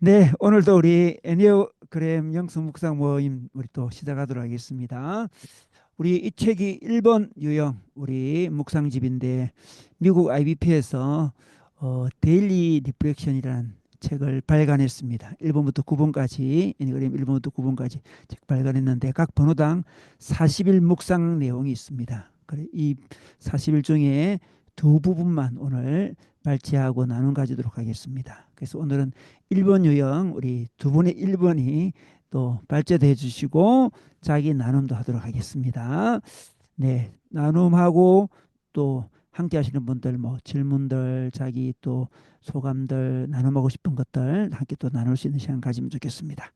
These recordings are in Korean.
네, 오늘도 우리 애니어그램 영성 묵상 모임 우리 또 시작하도록 하겠습니다. 우리 이 책이 1번 유형 우리 묵상집인데 미국 IBP에서 데일리 리프렉션이라는 책을 발간했습니다. 1번부터 9번까지 애니어그램 1번부터 9번까지 책 발간했는데 각 번호당 40일 묵상 내용이 있습니다. 그래 이 40일 중에 두 부분만 오늘 발제하고 나눈 가지도록 하겠습니다. 그래서 오늘은 1번 유형 우리 두 분의 1번이 또 발제해 주시고 자기 나눔도 하도록 하겠습니다. 네, 나눔하고 또 함께 하시는 분들 뭐 질문들 자기 또 소감들 나눔하고 싶은 것들 함께 또 나눌 수 있는 시간 가지면 좋겠습니다.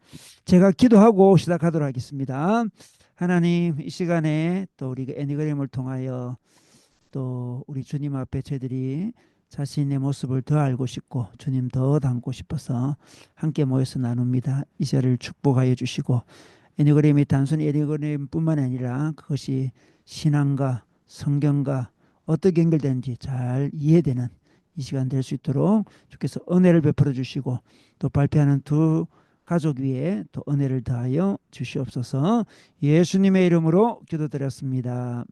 제가 기도하고 시작하도록 하겠습니다. 하나님 이 시간에 또 우리 애니그램을 통하여 또 우리 주님 앞에 저희들이 자신의 모습을 더 알고 싶고 주님 더 닮고 싶어서 함께 모여서 나눕니다. 이 자리를 축복하여 주시고 애니그램이 단순히 애니그램뿐만 아니라 그것이 신앙과 성경과 어떻게 연결되는지 잘 이해되는 이 시간 될 수 있도록 주께서 은혜를 베풀어 주시고 또 발표하는 두 가족 위에 또 은혜를 더하여 주시옵소서. 예수님의 이름으로 기도드렸습니다.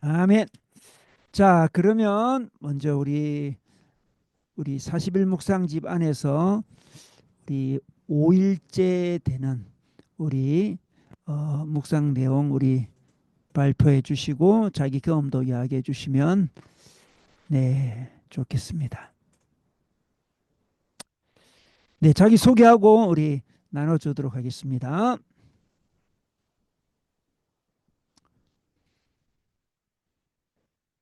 아멘. 자, 그러면 먼저 우리 40일 묵상집 안에서 우리 5일째 되는 우리 묵상 내용 우리 발표해 주시고 자기 경험도 이야기해 주시면 네, 좋겠습니다. 네, 자기 소개하고 우리 나눠 주도록 하겠습니다.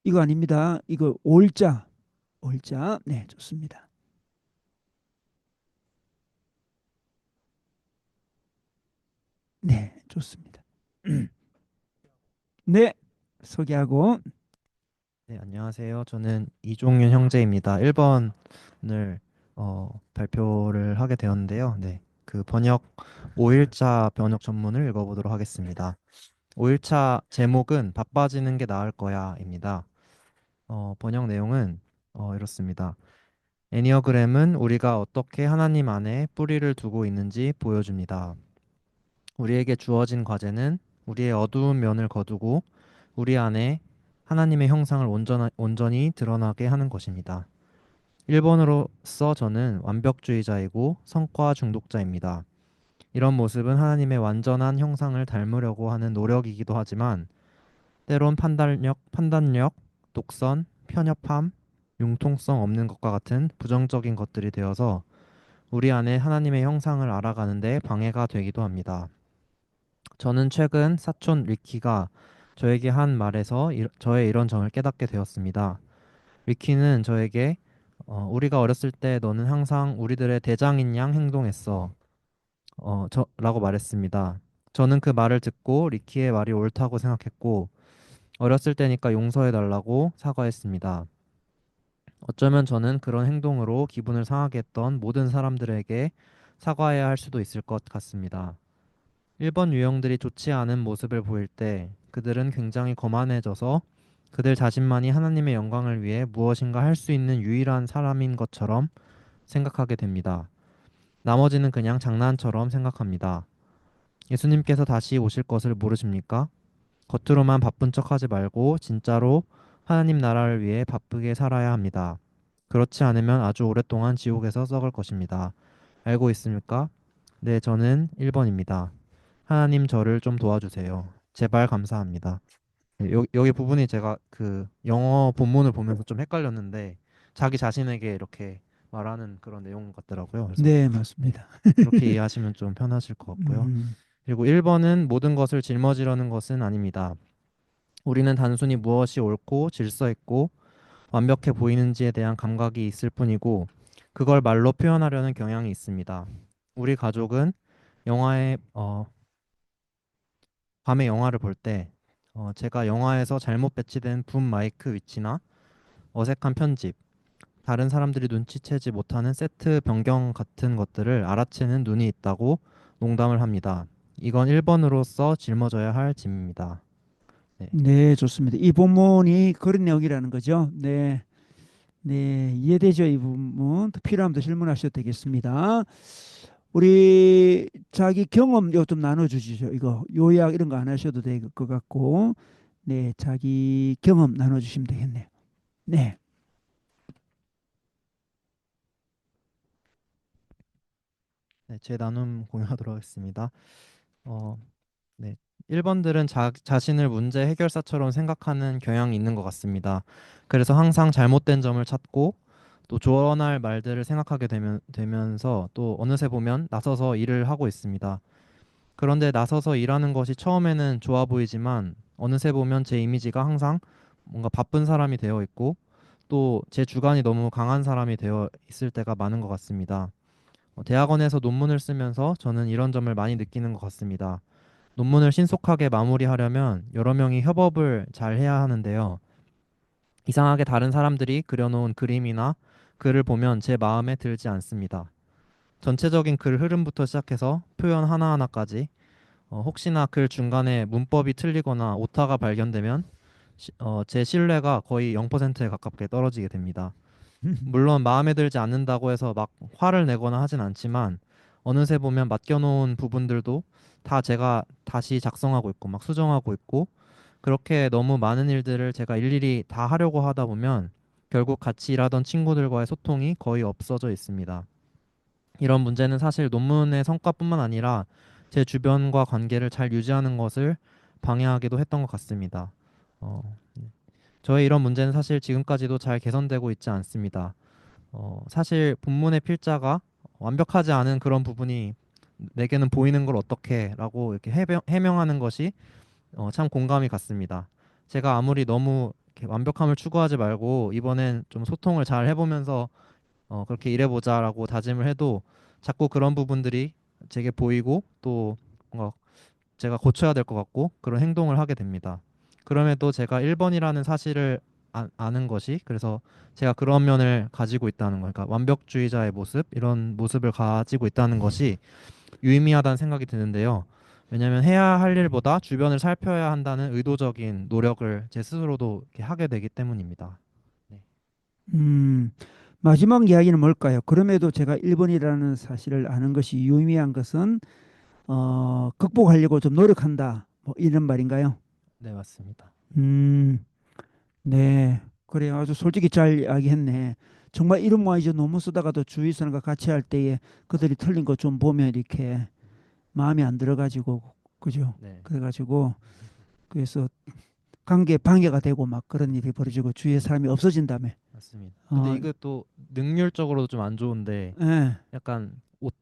이거 아닙니다. 이거 5일자. 5일자. 네, 좋습니다. 네, 좋습니다. 네, 소개하고 네, 안녕하세요. 저는 이종윤 형제입니다. 1번을 발표를 하게 되었는데요. 네, 그 번역 5일차 번역 전문을 읽어보도록 하겠습니다. 5일차 제목은 바빠지는 게 나을 거야입니다. 번역 내용은 이렇습니다. 애니어그램은 우리가 어떻게 하나님 안에 뿌리를 두고 있는지 보여줍니다. 우리에게 주어진 과제는 우리의 어두운 면을 거두고 우리 안에 하나님의 형상을 온전히 드러나게 하는 것입니다. 1번으로서 저는 완벽주의자이고 성과 중독자입니다. 이런 모습은 하나님의 완전한 형상을 닮으려고 하는 노력이기도 하지만 때론 판단력, 독선, 편협함, 융통성 없는 것과 같은 부정적인 것들이 되어서 우리 안에 하나님의 형상을 알아가는데 방해가 되기도 합니다. 저는 최근 사촌 리키가 저에게 한 말에서 저의 이런 점을 깨닫게 되었습니다. 리키는 저에게 우리가 어렸을 때 너는 항상 우리들의 대장인 양 행동했어. 라고 말했습니다. 저는 그 말을 듣고 리키의 말이 옳다고 생각했고 어렸을 때니까 용서해 달라고 사과했습니다. 어쩌면 저는 그런 행동으로 기분을 상하게 했던 모든 사람들에게 사과해야 할 수도 있을 것 같습니다. 일본 유형들이 좋지 않은 모습을 보일 때 그들은 굉장히 거만해져서 그들 자신만이 하나님의 영광을 위해 무엇인가 할 수 있는 유일한 사람인 것처럼 생각하게 됩니다. 나머지는 그냥 장난처럼 생각합니다. 예수님께서 다시 오실 것을 모르십니까? 겉으로만 바쁜 척하지 말고 진짜로 하나님 나라를 위해 바쁘게 살아야 합니다. 그렇지 않으면 아주 오랫동안 지옥에서 썩을 것입니다. 알고 있습니까? 네, 저는 1번입니다. 하나님 저를 좀 도와주세요. 제발 감사합니다. 네, 여기 부분이 제가 그 영어 본문을 보면서 좀 헷갈렸는데 자기 자신에게 이렇게 말하는 그런 내용 같더라고요. 그래서 네, 네, 맞습니다. 그렇게 이해하시면 좀 편하실 것 같고요. 음, 그리고 1번은 모든 것을 짊어지려는 것은 아닙니다. 우리는 단순히 무엇이 옳고 질서 있고 완벽해 보이는지에 대한 감각이 있을 뿐이고 그걸 말로 표현하려는 경향이 있습니다. 우리 가족은 영화에 밤에 영화를 볼 때 제가 영화에서 잘못 배치된 붐 마이크 위치나 어색한 편집, 다른 사람들이 눈치채지 못하는 세트 변경 같은 것들을 알아채는 눈이 있다고 농담을 합니다. 이건 1번으로서 짊어져야 할 짐입니다. 네. 네, 좋습니다. 이 본문이 그런 내용이라는 거죠. 네, 네, 이해되죠? 이 부분 또 필요하면 더 질문하셔도 되겠습니다. 우리 자기 경험 요 좀 나눠주시죠. 이거 요약 이런 거 안 하셔도 될 것 같고, 네, 자기 경험 나눠주시면 되겠네요. 네. 네, 제 나눔 공유하도록 하겠습니다. 어, 네. 1번들은 자신을 문제 해결사처럼 생각하는 경향이 있는 것 같습니다. 그래서 항상 잘못된 점을 찾고 또 조언할 말들을 생각하게 되면서 또 어느새 보면 나서서 일을 하고 있습니다. 그런데 나서서 일하는 것이 처음에는 좋아 보이지만 어느새 보면 제 이미지가 항상 뭔가 바쁜 사람이 되어 있고 또 제 주관이 너무 강한 사람이 되어 있을 때가 많은 것 같습니다. 대학원에서 논문을 쓰면서 저는 이런 점을 많이 느끼는 것 같습니다. 논문을 신속하게 마무리하려면 여러 명이 협업을 잘 해야 하는데요. 이상하게 다른 사람들이 그려놓은 그림이나 글을 보면 제 마음에 들지 않습니다. 전체적인 글 흐름부터 시작해서 표현 하나하나까지 혹시나 글 중간에 문법이 틀리거나 오타가 발견되면 제 신뢰가 거의 0%에 가깝게 떨어지게 됩니다. 물론 마음에 들지 않는다고 해서 막 화를 내거나 하진 않지만 어느새 보면 맡겨놓은 부분들도 다 제가 다시 작성하고 있고 막 수정하고 있고 그렇게 너무 많은 일들을 제가 일일이 다 하려고 하다 보면 결국 같이 일하던 친구들과의 소통이 거의 없어져 있습니다. 이런 문제는 사실 논문의 성과뿐만 아니라 제 주변과 관계를 잘 유지하는 것을 방해하기도 했던 것 같습니다. 네. 저의 이런 문제는 사실 지금까지도 잘 개선되고 있지 않습니다. 사실 본문의 필자가 완벽하지 않은 그런 부분이 내게는 보이는 걸 어떻게라고 이렇게 해명하는 것이 참 공감이 갔습니다. 제가 아무리 너무 이렇게 완벽함을 추구하지 말고 이번엔 좀 소통을 잘 해보면서 그렇게 일해보자라고 다짐을 해도 자꾸 그런 부분들이 제게 보이고 또 뭔가 제가 고쳐야 될 것 같고 그런 행동을 하게 됩니다. 그럼에도 제가 1번이라는 사실을 아는 것이 그래서 제가 그런 면을 가지고 있다는 거, 그러니까 완벽주의자의 모습, 이런 모습을 가지고 있다는 것이 유의미하다는 생각이 드는데요. 왜냐하면 해야 할 일보다 주변을 살펴야 한다는 의도적인 노력을 제 스스로도 이렇게 하게 되기 때문입니다. 네, 음, 마지막 이야기는 뭘까요? 그럼에도 제가 1번이라는 사실을 아는 것이 유의미한 것은 극복하려고 좀 노력한다. 뭐 이런 말인가요? 네, 맞습니다. 음, 네. 그래요. 아주 솔직히 잘 이야기했네. 정말 이런 모이죠. 논문 쓰다가도 주위 사람과 같이 할 때에 그들이 틀린 거 좀 보면 이렇게 마음에 안 들어가지고 그죠? 네, 그래가지고 그래서 관계 방해가 되고 막 그런 일이 벌어지고 주위에 사람이 없어진다며. 맞습니다. 근데 어, 이것도 능률적으로도 좀 안 좋은데 예. 약간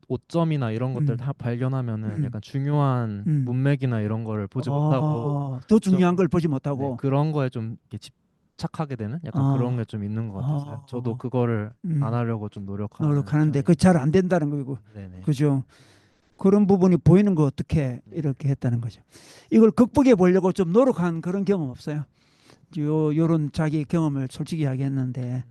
오점이나 이런 것들 음, 다 발견하면은 음, 약간 중요한 음. 문맥이나 이런 거를 보지 못하고 더 좀 중요한 걸 보지 네, 못하고. 그런 거에 좀 이렇게 집착하게 되는 약간 어, 그런 게 좀 있는 것 같아서 저도 어, 그거를 안 음. 하려고 좀 노력하는 노력하는데 그 편입니다. 잘 안 된다는 거고. 네네. 그죠? 그런 부분이 보이는 거 어떻게 네. 이렇게 했다는 거죠. 이걸 극복해 보려고 좀 노력한 그런 경험 없어요? 요런 자기 경험을 솔직히 이야기했는데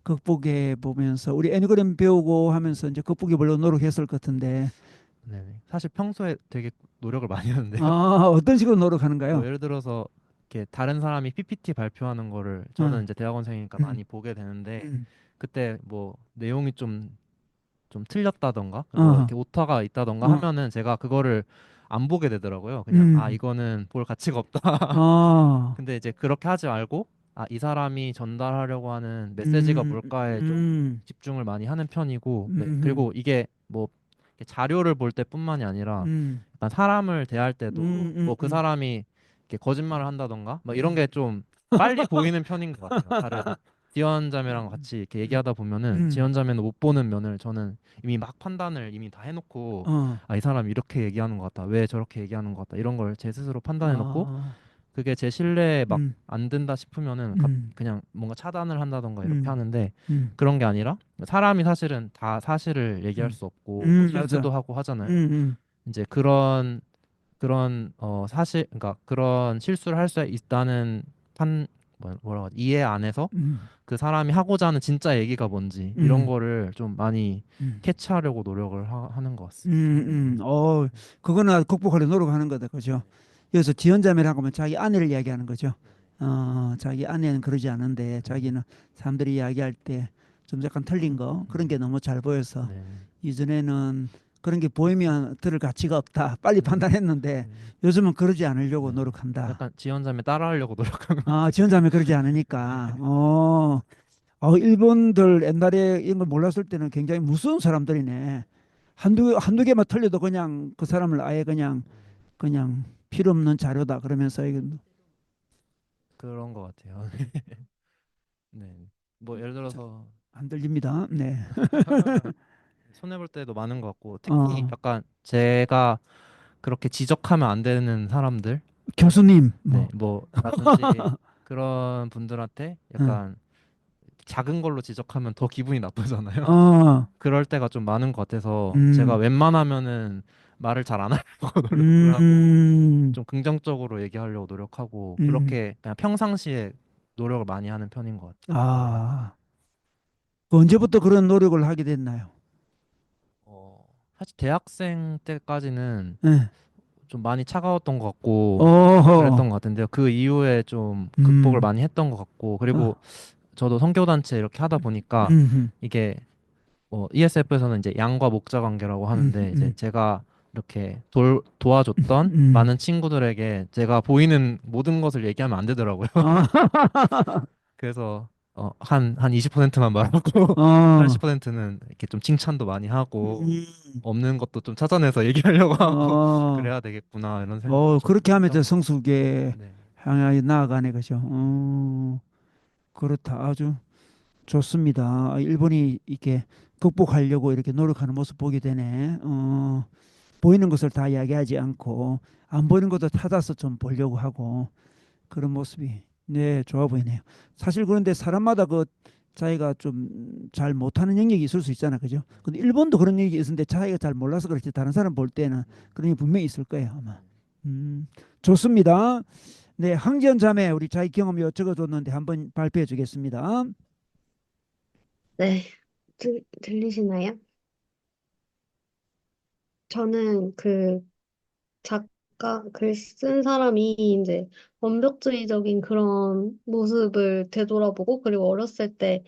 극복해 보면서 우리 애니그램 배우고 하면서 이제 극복해 보려고 노력했을 것 같은데 네네. 사실 평소에 되게 노력을 많이 하는데요. 어떤 식으로 뭐 노력하는가요? 예를 들어서 이렇게 다른 사람이 PPT 발표하는 거를 저는 어, 이제 대학원생이니까 음, 많이 보게 되는데 음, 그때 뭐 내용이 좀 틀렸다던가 뭐 어, 이렇게 오타가 있다던가 어, 하면은 제가 그거를 안 보게 되더라고요. 그냥 아 음, 이거는 볼 가치가 없다. 어, 근데 이제 그렇게 하지 말고 아 이 사람이 전달하려고 하는 메시지가 음, 뭘까에 좀 음, 집중을 많이 하는 편이고 네. 음, 그리고 이게 뭐 이렇게 자료를 볼 때뿐만이 아니라 음, 약간 사람을 대할 음, 때도 뭐 그 음, 사람이 이렇게 거짓말을 한다던가 뭐 이런 음, 게 좀 빨리 보이는 편인 것 같아요. 다른 지연 자매랑 같이 이렇게 음, 얘기하다 보면은 음, 지연 자매는 못 보는 면을 저는 이미 막 판단을 이미 다 해놓고 어, 아 이 사람이 이렇게 얘기하는 것 같다 왜 저렇게 얘기하는 것 같다 이런 걸 제 스스로 판단해놓고 아, 그게 제 신뢰에 막 음, 안 든다 싶으면은 음, 그냥 뭔가 차단을 한다던가 이렇게 음, 하는데 음, 그런 게 아니라 사람이 사실은 다 사실을 얘기할 음, 수 없고 뭐 실수도 맞아. 하고 하잖아요. 음, 이제 그런 사실 그러니까 그런 실수를 할 수 있다는 판 뭐라고 하지? 이해 안에서 음, 그 사람이 하고자 하는 진짜 얘기가 뭔지 이런 음, 거를 좀 많이 음, 캐치하려고 노력을 하는 것 음, 같습니다. 그거는 극복하려 노력하는 거다, 그죠? 여기서 지연자매라고 하면 자기 아내를 이야기하는 거죠. 자기 아내는 그러지 않은데 음, 자기는 사람들이 이야기할 때 좀 약간 틀린 거 그런 게 음, 너무 잘 보여서 네. 이전에는 그런 게 보이면 들을 가치가 없다 빨리 음, 판단했는데 음, 요즘은 그러지 않으려고 네. 노력한다. 약간 지원자매 따라하려고 노력하는 것 지원자면 그러지 같아요. 않으니까. 일본들 옛날에 이런 걸 몰랐을 때는 굉장히 무서운 사람들이네. 한두 개만 틀려도 그냥 그 사람을 아예 그냥 필요 없는 자료다 그러면서 이거 그런 것 같아요. 네. 뭐 예를 자, 들어서 안 들립니다. 네. 손해 볼 때도 많은 것 같고 특히 어, 약간 제가 그렇게 지적하면 안 되는 사람들, 교수님, 네, 뭐, 뭐 라든지 그런 분들한테 어, 약간 작은 걸로 지적하면 더 기분이 나쁘잖아요. 어, 그럴 때가 좀 많은 것 같아서 제가 음, 웬만하면은 말을 잘 안 하려고 노력을 하고 음, 좀 긍정적으로 얘기하려고 노력하고 음, 그렇게 그냥 평상시에 노력을 많이 하는 편인 것 같아요. 아, 그 언제부터 그런 노력을 하게 됐나요? 사실 대학생 때까지는 네. 좀 많이 차가웠던 것 같고 어허, 그랬던 것 같은데요. 그 이후에 좀 극복을 음, 많이 했던 것 같고 그리고 어, 저도 선교단체 이렇게 하다 보니까 음, 이게 ESF에서는 이제 양과 목자 관계라고 음, 하는데 이제 음, 제가 이렇게 도와줬던 음, 많은 친구들에게 제가 보이는 모든 것을 얘기하면 안 되더라고요. 아, 그래서 한 20%만 말하고 어, 80%는 이렇게 좀 칭찬도 많이 하고 음, 없는 것도 좀 찾아내서 얘기하려고 하고 어, 그래야 되겠구나 이런 생각을 좀 그렇게 하면 더 했던 것 같아요. 성숙에 네. 향하여 나아가네, 그죠? 그렇다. 아주 좋습니다. 일본이 이렇게 극복하려고 이렇게 노력하는 모습 보게 되네. 보이는 것을 다 이야기하지 않고 안 보이는 것도 찾아서 좀 보려고 하고 그런 모습이 네 좋아 보이네요. 사실 그런데 사람마다 그 자기가 좀 잘 못하는 영역이 있을 수 있잖아, 그죠? 근데 일본도 그런 영역이 있는데 자기가 잘 몰라서 그렇지 다른 사람 볼 때는 그런 게 분명히 있을 거예요, 아마. 음, 좋습니다. 네, 항지연 자매 우리 자기 경험 적어줬는데 한번 발표해 주겠습니다. 네, 들리시나요? 저는 그 글 쓴 사람이 이제 완벽주의적인 그런 모습을 되돌아보고, 그리고 어렸을 때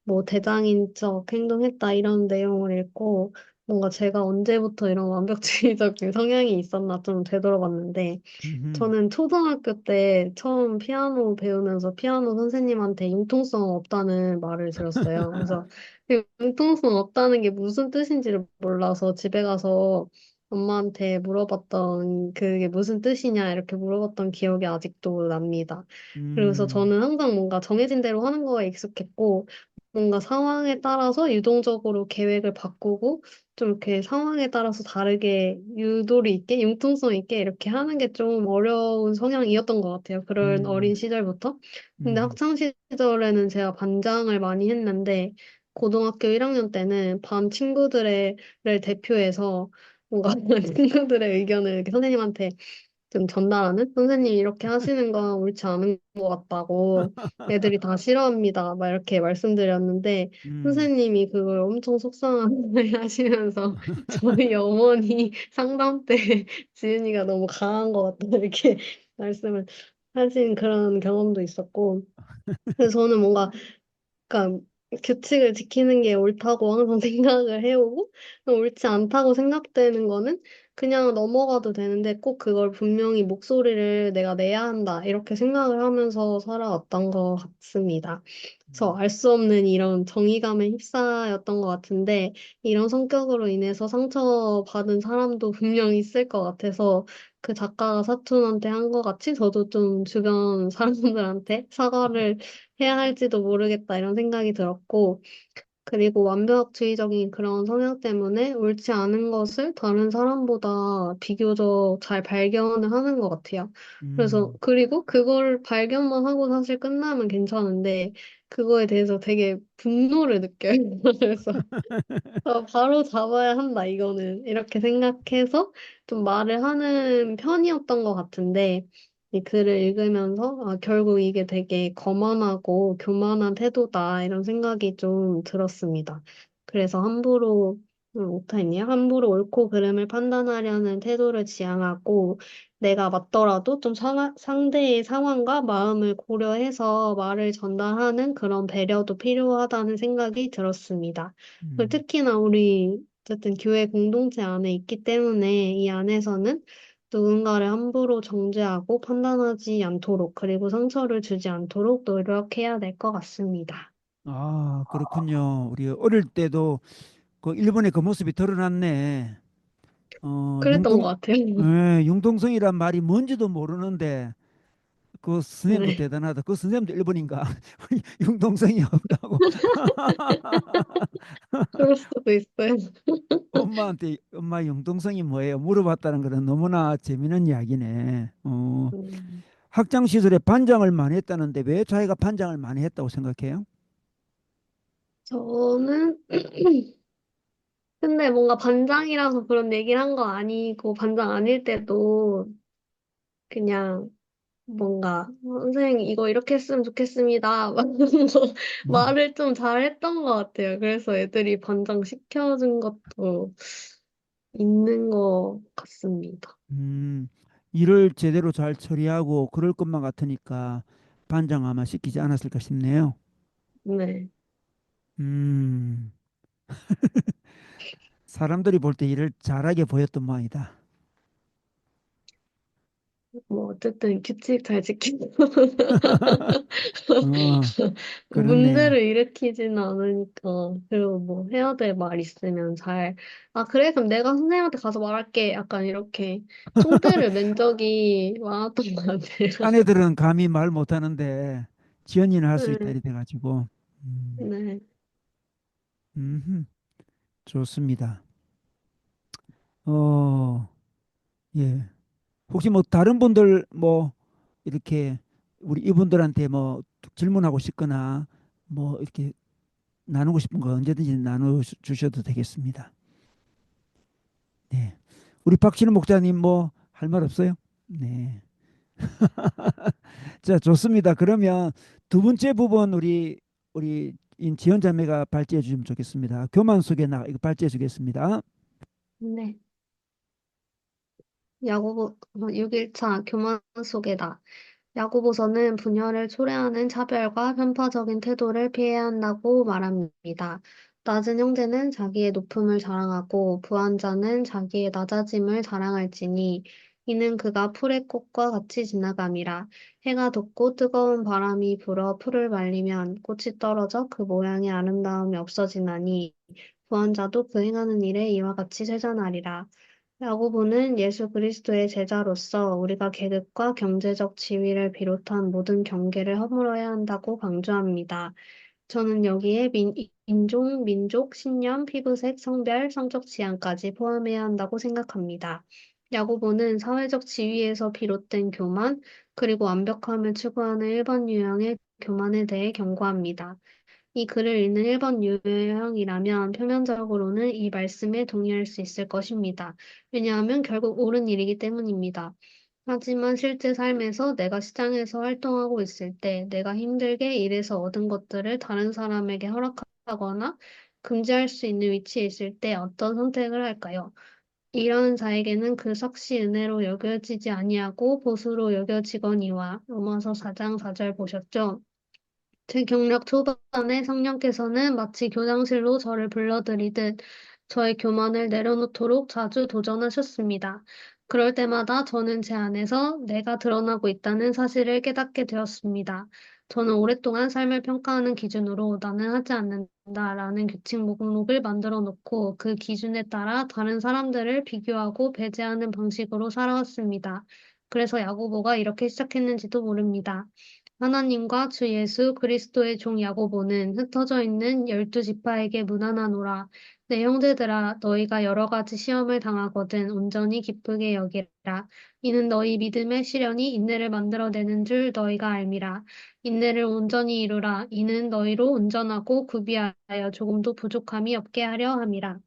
뭐 대장인적 행동했다 이런 내용을 읽고, 뭔가 제가 언제부터 이런 완벽주의적인 성향이 있었나 좀 되돌아봤는데, 음, 저는 초등학교 때 처음 피아노 배우면서 피아노 선생님한테 융통성 없다는 말을 들었어요. 그래서 그 융통성 없다는 게 무슨 뜻인지를 몰라서 집에 가서 엄마한테 물어봤던 그게 무슨 뜻이냐 이렇게 물어봤던 기억이 아직도 납니다. 그래서 음, 저는 항상 뭔가 정해진 대로 하는 거에 익숙했고 뭔가 상황에 따라서 유동적으로 계획을 바꾸고 좀 이렇게 상황에 따라서 다르게 유도리 있게 융통성 있게 이렇게 하는 게 좀 어려운 성향이었던 것 같아요. 그런 어린 음, 시절부터. 근데 음, 학창 시절에는 제가 반장을 많이 했는데 고등학교 1학년 때는 반 친구들을 대표해서 뭔가 친구들의 의견을 이렇게 선생님한테 좀 전달하는 선생님이 이렇게 하시는 건 옳지 않은 것 같다고 애들이 다 싫어합니다. 막 이렇게 말씀드렸는데 음, 선생님이 그걸 엄청 속상해 하시면서 저희 어머니 상담 때 지은이가 너무 강한 것 같다 이렇게 말씀을 하신 그런 경험도 있었고 그래서 저는 뭔가 그러니까 규칙을 지키는 게 옳다고 항상 생각을 해오고 옳지 않다고 생각되는 거는 그냥 넘어가도 되는데 꼭 그걸 분명히 목소리를 내가 내야 한다 이렇게 생각을 하면서 살아왔던 것 같습니다. 그래서 알 수 없는 이런 정의감에 휩싸였던 것 같은데 이런 성격으로 인해서 상처받은 사람도 분명히 있을 것 같아서 그 작가가 사촌한테 한 것 같이 저도 좀 주변 사람들한테 사과를 해야 할지도 모르겠다 이런 생각이 들었고, 그리고 완벽주의적인 그런 성향 때문에 옳지 않은 것을 다른 사람보다 비교적 잘 발견을 하는 것 같아요. 그래서, 음. 그리고 그걸 발견만 하고 사실 끝나면 괜찮은데, 그거에 대해서 되게 분노를 느껴요. 그래서 바로 잡아야 한다, 이거는. 이렇게 생각해서 좀 말을 하는 편이었던 것 같은데, 이 글을 읽으면서, 결국 이게 되게 거만하고 교만한 태도다, 이런 생각이 좀 들었습니다. 그래서 함부로 못하겠니? 함부로 옳고 그름을 판단하려는 태도를 지향하고 내가 맞더라도 좀 상대의 상황과 마음을 고려해서 말을 전달하는 그런 배려도 필요하다는 생각이 들었습니다. 그리고 음. 특히나 우리 어쨌든 교회 공동체 안에 있기 때문에 이 안에서는 누군가를 함부로 정죄하고 판단하지 않도록 그리고 상처를 주지 않도록 노력해야 될 것 같습니다. 아, 그렇군요. 우리 어릴 때도 그 일본의 그 모습이 드러났네. 그랬던 것 같아요. 융동성이란 말이 뭔지도 모르는데 그 선생님도 네, 대단하다. 그 선생님도 일본인가? 융동성이 없다고 그럴 수도 있어요. 엄마한테 엄마 융동성이 뭐예요? 물어봤다는 거는 너무나 재미있는 이야기네. 음, 학창 시절에 반장을 많이 했다는데 왜 자기가 반장을 많이 했다고 생각해요? 저는 근데 뭔가 반장이라서 그런 얘기를 한 거 아니고 반장 아닐 때도 그냥 뭔가 선생님 이거 이렇게 했으면 좋겠습니다. 막 이런 거 말을 좀 잘했던 것 같아요. 그래서 애들이 반장 시켜준 것도 있는 것 같습니다. 일을 제대로 잘 처리하고 그럴 것만 같으니까 반장 아마 시키지 않았을까 싶네요. 네. 음, 사람들이 볼 때 일을 잘하게 보였던 모양이다. 뭐 어쨌든 규칙 잘 지키고 어, 그렇네요. 문제를 일으키지는 않으니까 그리고 뭐 해야 될 말 있으면 잘 아 그래 그럼 내가 선생님한테 가서 말할게 약간 이렇게 총대를 맨 적이 많았던 것 같아요. 아내들은 감히 말 못하는데 지연이는 할 수 있다 네, 이래 돼가지고 네. 음흠, 좋습니다. 어, 예. 혹시 뭐 다른 분들 뭐 이렇게 우리 이분들한테 뭐 질문하고 싶거나 뭐 이렇게 나누고 싶은 거 언제든지 나눠 주셔도 되겠습니다. 네. 우리 박신우 목사님 뭐 할 말 없어요? 네. 자, 좋습니다. 그러면 두 번째 부분 우리 지연 자매가 발제해 주시면 좋겠습니다. 교만 속에 나 이거 발제해 주겠습니다. 네. 야구보 6일차 교만 속에다. 야구보서는 분열을 초래하는 차별과 편파적인 태도를 피해야 한다고 말합니다. 낮은 형제는 자기의 높음을 자랑하고 부한 자는 자기의 낮아짐을 자랑할지니 이는 그가 풀의 꽃과 같이 지나감이라. 해가 돋고 뜨거운 바람이 불어 풀을 말리면 꽃이 떨어져 그 모양의 아름다움이 없어지나니 부한 자도 그 행하는 일에 이와 같이 쇠잔하리라. 야고보는 예수 그리스도의 제자로서 우리가 계급과 경제적 지위를 비롯한 모든 경계를 허물어야 한다고 강조합니다. 저는 여기에 인종, 민족, 신념, 피부색, 성별, 성적 지향까지 포함해야 한다고 생각합니다. 야고보는 사회적 지위에서 비롯된 교만, 그리고 완벽함을 추구하는 일반 유형의 교만에 대해 경고합니다. 이 글을 읽는 1번 유형이라면 표면적으로는 이 말씀에 동의할 수 있을 것입니다. 왜냐하면 결국 옳은 일이기 때문입니다. 하지만 실제 삶에서 내가 시장에서 활동하고 있을 때 내가 힘들게 일해서 얻은 것들을 다른 사람에게 허락하거나 금지할 수 있는 위치에 있을 때 어떤 선택을 할까요? 이런 자에게는 그 삭시 은혜로 여겨지지 아니하고 보수로 여겨지거니와 로마서 4장 4절 보셨죠? 제 경력 초반에 성령께서는 마치 교장실로 저를 불러들이듯 저의 교만을 내려놓도록 자주 도전하셨습니다. 그럴 때마다 저는 제 안에서 내가 드러나고 있다는 사실을 깨닫게 되었습니다. 저는 오랫동안 삶을 평가하는 기준으로 나는 하지 않는다라는 규칙 목록을 만들어 놓고 그 기준에 따라 다른 사람들을 비교하고 배제하는 방식으로 살아왔습니다. 그래서 야고보가 이렇게 시작했는지도 모릅니다. 하나님과 주 예수 그리스도의 종 야고보는 흩어져 있는 12지파에게 문안하노라. 내 형제들아 너희가 여러 가지 시험을 당하거든 온전히 기쁘게 여기라. 이는 너희 믿음의 시련이 인내를 만들어내는 줄 너희가 알미라. 인내를 온전히 이루라. 이는 너희로 온전하고 구비하여 조금도 부족함이 없게 하려 함이라.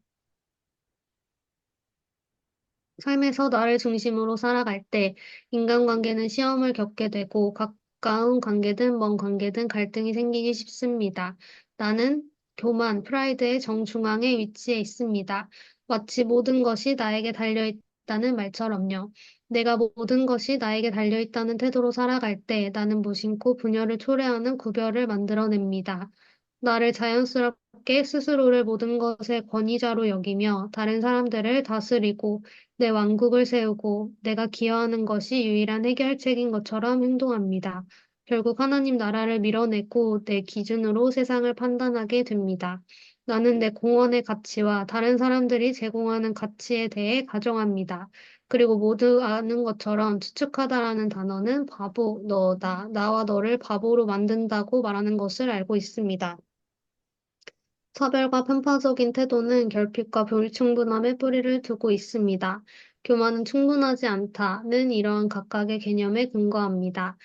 삶에서 나를 중심으로 살아갈 때 인간관계는 시험을 겪게 되고 가까운 관계든 먼 관계든 갈등이 생기기 쉽습니다. 나는 교만, 프라이드의 정중앙에 위치해 있습니다. 마치 모든 것이 나에게 달려있다는 말처럼요. 내가 모든 것이 나에게 달려있다는 태도로 살아갈 때 나는 무심코 분열을 초래하는 구별을 만들어냅니다. 나를 자연스럽게 스스로를 모든 것의 권위자로 여기며 다른 사람들을 다스리고 내 왕국을 세우고 내가 기여하는 것이 유일한 해결책인 것처럼 행동합니다. 결국 하나님 나라를 밀어내고 내 기준으로 세상을 판단하게 됩니다. 나는 내 공헌의 가치와 다른 사람들이 제공하는 가치에 대해 가정합니다. 그리고 모두 아는 것처럼 추측하다라는 단어는 바보, 나와 너를 바보로 만든다고 말하는 것을 알고 있습니다. 차별과 편파적인 태도는 결핍과 불충분함에 뿌리를 두고 있습니다. 교만은 충분하지 않다는 이러한 각각의 개념에 근거합니다.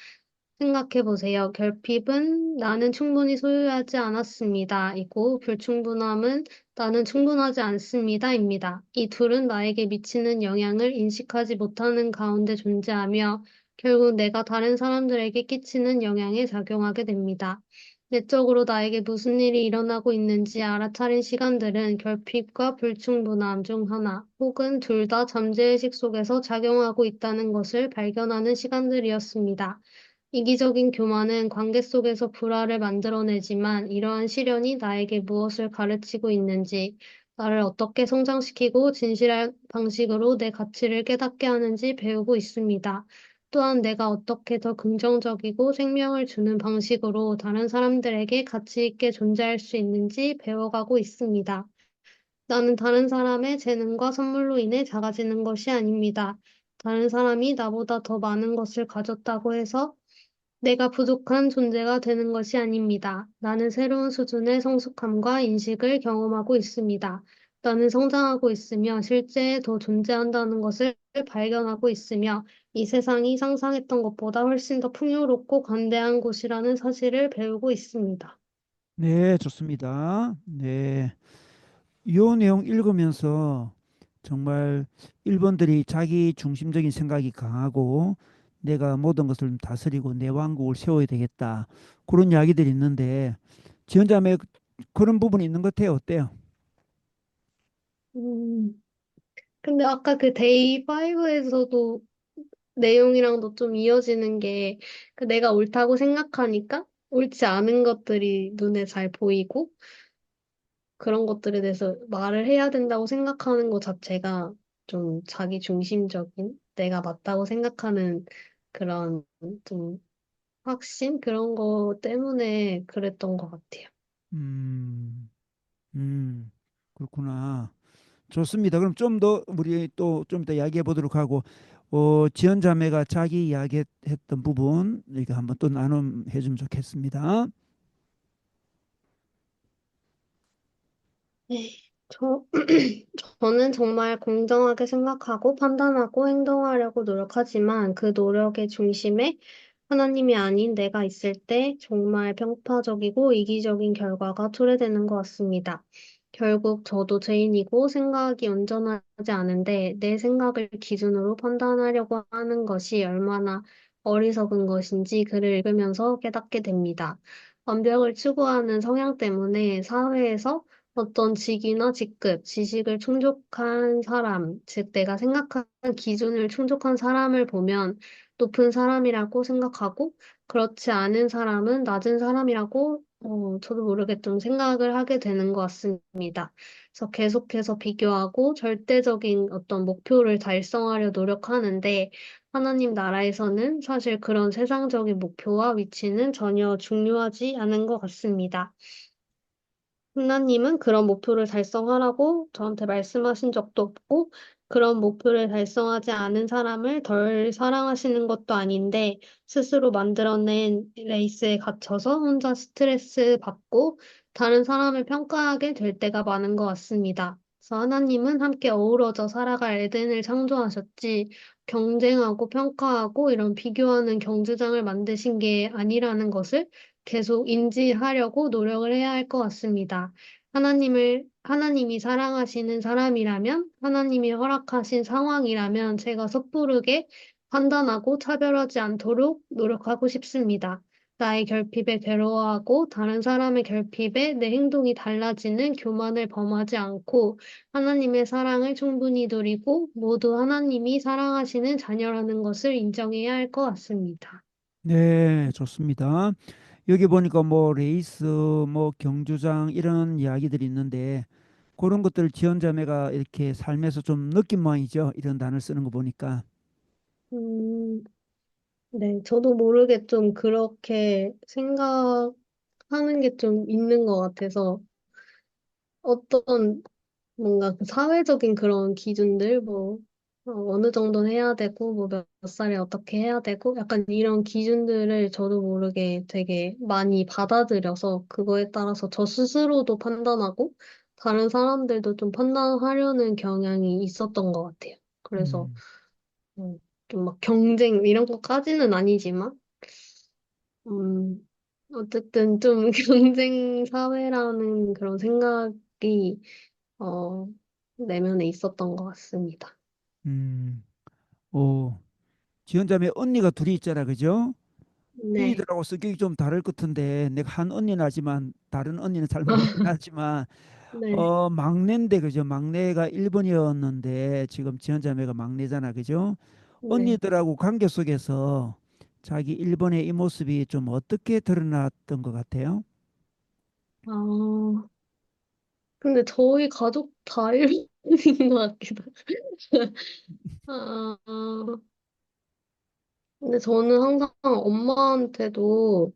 생각해 보세요. 결핍은 나는 충분히 소유하지 않았습니다. 이고 불충분함은 나는 충분하지 않습니다.입니다. 이 둘은 나에게 미치는 영향을 인식하지 못하는 가운데 존재하며 결국 내가 다른 사람들에게 끼치는 영향에 작용하게 됩니다. 내적으로 나에게 무슨 일이 일어나고 있는지 알아차린 시간들은 결핍과 불충분함 중 하나 혹은 둘 다 잠재의식 속에서 작용하고 있다는 것을 발견하는 시간들이었습니다. 이기적인 교만은 관계 속에서 불화를 만들어내지만 이러한 시련이 나에게 무엇을 가르치고 있는지, 나를 어떻게 성장시키고 진실한 방식으로 내 가치를 깨닫게 하는지 배우고 있습니다. 또한 내가 어떻게 더 긍정적이고 생명을 주는 방식으로 다른 사람들에게 가치 있게 존재할 수 있는지 배워가고 있습니다. 나는 다른 사람의 재능과 선물로 인해 작아지는 것이 아닙니다. 다른 사람이 나보다 더 많은 것을 가졌다고 해서 내가 부족한 존재가 되는 것이 아닙니다. 나는 새로운 수준의 성숙함과 인식을 경험하고 있습니다. 나는 성장하고 있으며 실제 더 존재한다는 것을 발견하고 있으며 이 세상이 상상했던 것보다 훨씬 더 풍요롭고 관대한 곳이라는 사실을 배우고 있습니다. 네, 좋습니다. 네. 이 내용 읽으면서 정말 일본들이 자기 중심적인 생각이 강하고 내가 모든 것을 다스리고 내 왕국을 세워야 되겠다. 그런 이야기들이 있는데 지원자매 그런 부분이 있는 것 같아요. 어때요? 음, 근데 아까 그 데이 5에서도 내용이랑도 좀 이어지는 게, 그 내가 옳다고 생각하니까 옳지 않은 것들이 눈에 잘 보이고, 그런 것들에 대해서 말을 해야 된다고 생각하는 것 자체가 좀 자기 중심적인, 내가 맞다고 생각하는 그런 좀 확신? 그런 거 때문에 그랬던 것 같아요. 음, 그렇구나. 좋습니다. 그럼 좀 더 우리 또 좀 이따 이야기해 보도록 하고 지연 자매가 자기 이야기했던 부분 이렇게 한번 또 나눔해 주면 좋겠습니다. 네, 저, 저는 정말 공정하게 생각하고 판단하고 행동하려고 노력하지만 그 노력의 중심에 하나님이 아닌 내가 있을 때 정말 편파적이고 이기적인 결과가 초래되는 것 같습니다. 결국 저도 죄인이고 생각이 온전하지 않은데 내 생각을 기준으로 판단하려고 하는 것이 얼마나 어리석은 것인지 글을 읽으면서 깨닫게 됩니다. 완벽을 추구하는 성향 때문에 사회에서 어떤 직위나 직급, 지식을 충족한 사람, 즉 내가 생각하는 기준을 충족한 사람을 보면 높은 사람이라고 생각하고 그렇지 않은 사람은 낮은 사람이라고 저도 모르게 좀 생각을 하게 되는 것 같습니다. 그래서 계속해서 비교하고 절대적인 어떤 목표를 달성하려 노력하는데 하나님 나라에서는 사실 그런 세상적인 목표와 위치는 전혀 중요하지 않은 것 같습니다. 하나님은 그런 목표를 달성하라고 저한테 말씀하신 적도 없고, 그런 목표를 달성하지 않은 사람을 덜 사랑하시는 것도 아닌데, 스스로 만들어낸 레이스에 갇혀서 혼자 스트레스 받고 다른 사람을 평가하게 될 때가 많은 것 같습니다. 그래서 하나님은 함께 어우러져 살아갈 에덴을 창조하셨지, 경쟁하고 평가하고 이런 비교하는 경주장을 만드신 게 아니라는 것을 계속 인지하려고 노력을 해야 할 것 같습니다. 하나님이 사랑하시는 사람이라면, 하나님이 허락하신 상황이라면 제가 섣부르게 판단하고 차별하지 않도록 노력하고 싶습니다. 나의 결핍에 괴로워하고 다른 사람의 결핍에 내 행동이 달라지는 교만을 범하지 않고 하나님의 사랑을 충분히 누리고 모두 하나님이 사랑하시는 자녀라는 것을 인정해야 할 것 같습니다. 네, 좋습니다. 여기 보니까 뭐 레이스, 뭐 경주장 이런 이야기들이 있는데 그런 것들 지연자매가 이렇게 삶에서 좀 느낀 모양이죠. 이런 단어를 쓰는 거 보니까. 음, 네, 저도 모르게 좀 그렇게 생각하는 게 좀 있는 것 같아서 어떤 뭔가 그 사회적인 그런 기준들, 뭐, 어느 정도는 해야 되고, 뭐, 몇 살에 어떻게 해야 되고, 약간 이런 기준들을 저도 모르게 되게 많이 받아들여서, 그거에 따라서 저 스스로도 판단하고, 다른 사람들도 좀 판단하려는 경향이 있었던 것 같아요. 그래서, 음, 좀 막 경쟁, 이런 것까지는 아니지만, 음, 어쨌든 좀 경쟁 사회라는 그런 생각이 어, 내면에 있었던 것 같습니다. 음, 오, 지연자매 언니가 둘이 있잖아, 그죠? 네, 언니들하고 성격이 좀 다를 것 같은데 내가 한 언니는 하지만 다른 언니는 잘 모르긴 하지만 네, 막내인데 그죠? 막내가 1번이었는데 지금 지연자매가 막내잖아, 그죠? 네. 언니들하고 관계 속에서 자기 1번의 이 모습이 좀 어떻게 드러났던 것 같아요? 아, 근데 저희 가족 다 일본인 것 같기도. 아, 근데 저는 항상 엄마한테도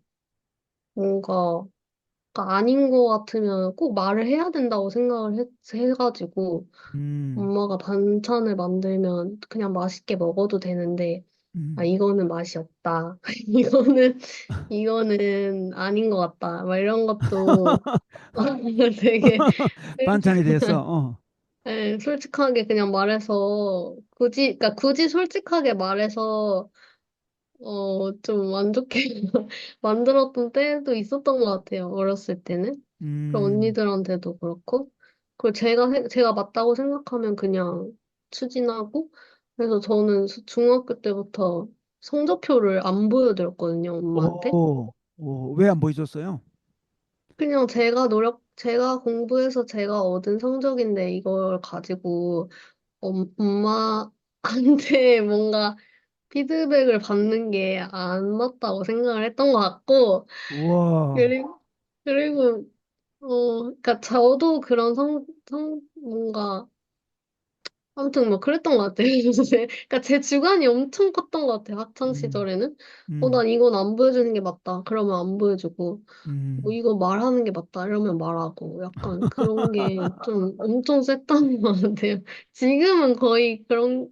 뭔가 아닌 것 같으면 꼭 말을 해야 된다고 생각을 해가지고 음, 엄마가 반찬을 만들면 그냥 맛있게 먹어도 되는데 아, 음. 이거는 맛이 없다. 이거는 아닌 것 같다. 막 이런 것도 되게 반찬에 대해서 네, 솔직하게 그냥 말해서 그러니까 굳이 솔직하게 말해서 좀 안 좋게 만들었던 때도 있었던 것 같아요. 어렸을 때는. 그럼 음, 언니들한테도 그렇고. 그리고 제가 맞다고 생각하면 그냥 추진하고. 그래서 저는 중학교 때부터 성적표를 안 보여드렸거든요, 엄마한테. 왜 안 보여줬어요? 그냥 제가 공부해서 제가 얻은 성적인데 이걸 가지고 엄마한테 뭔가 피드백을 받는 게 안 맞다고 생각을 했던 것 같고, 우와, 그리고, 그니까 저도 그런 뭔가, 아무튼 뭐 그랬던 것 같아요. 그니까 제 주관이 엄청 컸던 것 같아요. 학창 음, 시절에는. 음, 난 이건 안 보여주는 게 맞다. 그러면 안 보여주고, 뭐 음, 이거 말하는 게 맞다. 이러면 말하고, 약간 그런 게 좀 엄청 셌던 것 같아요.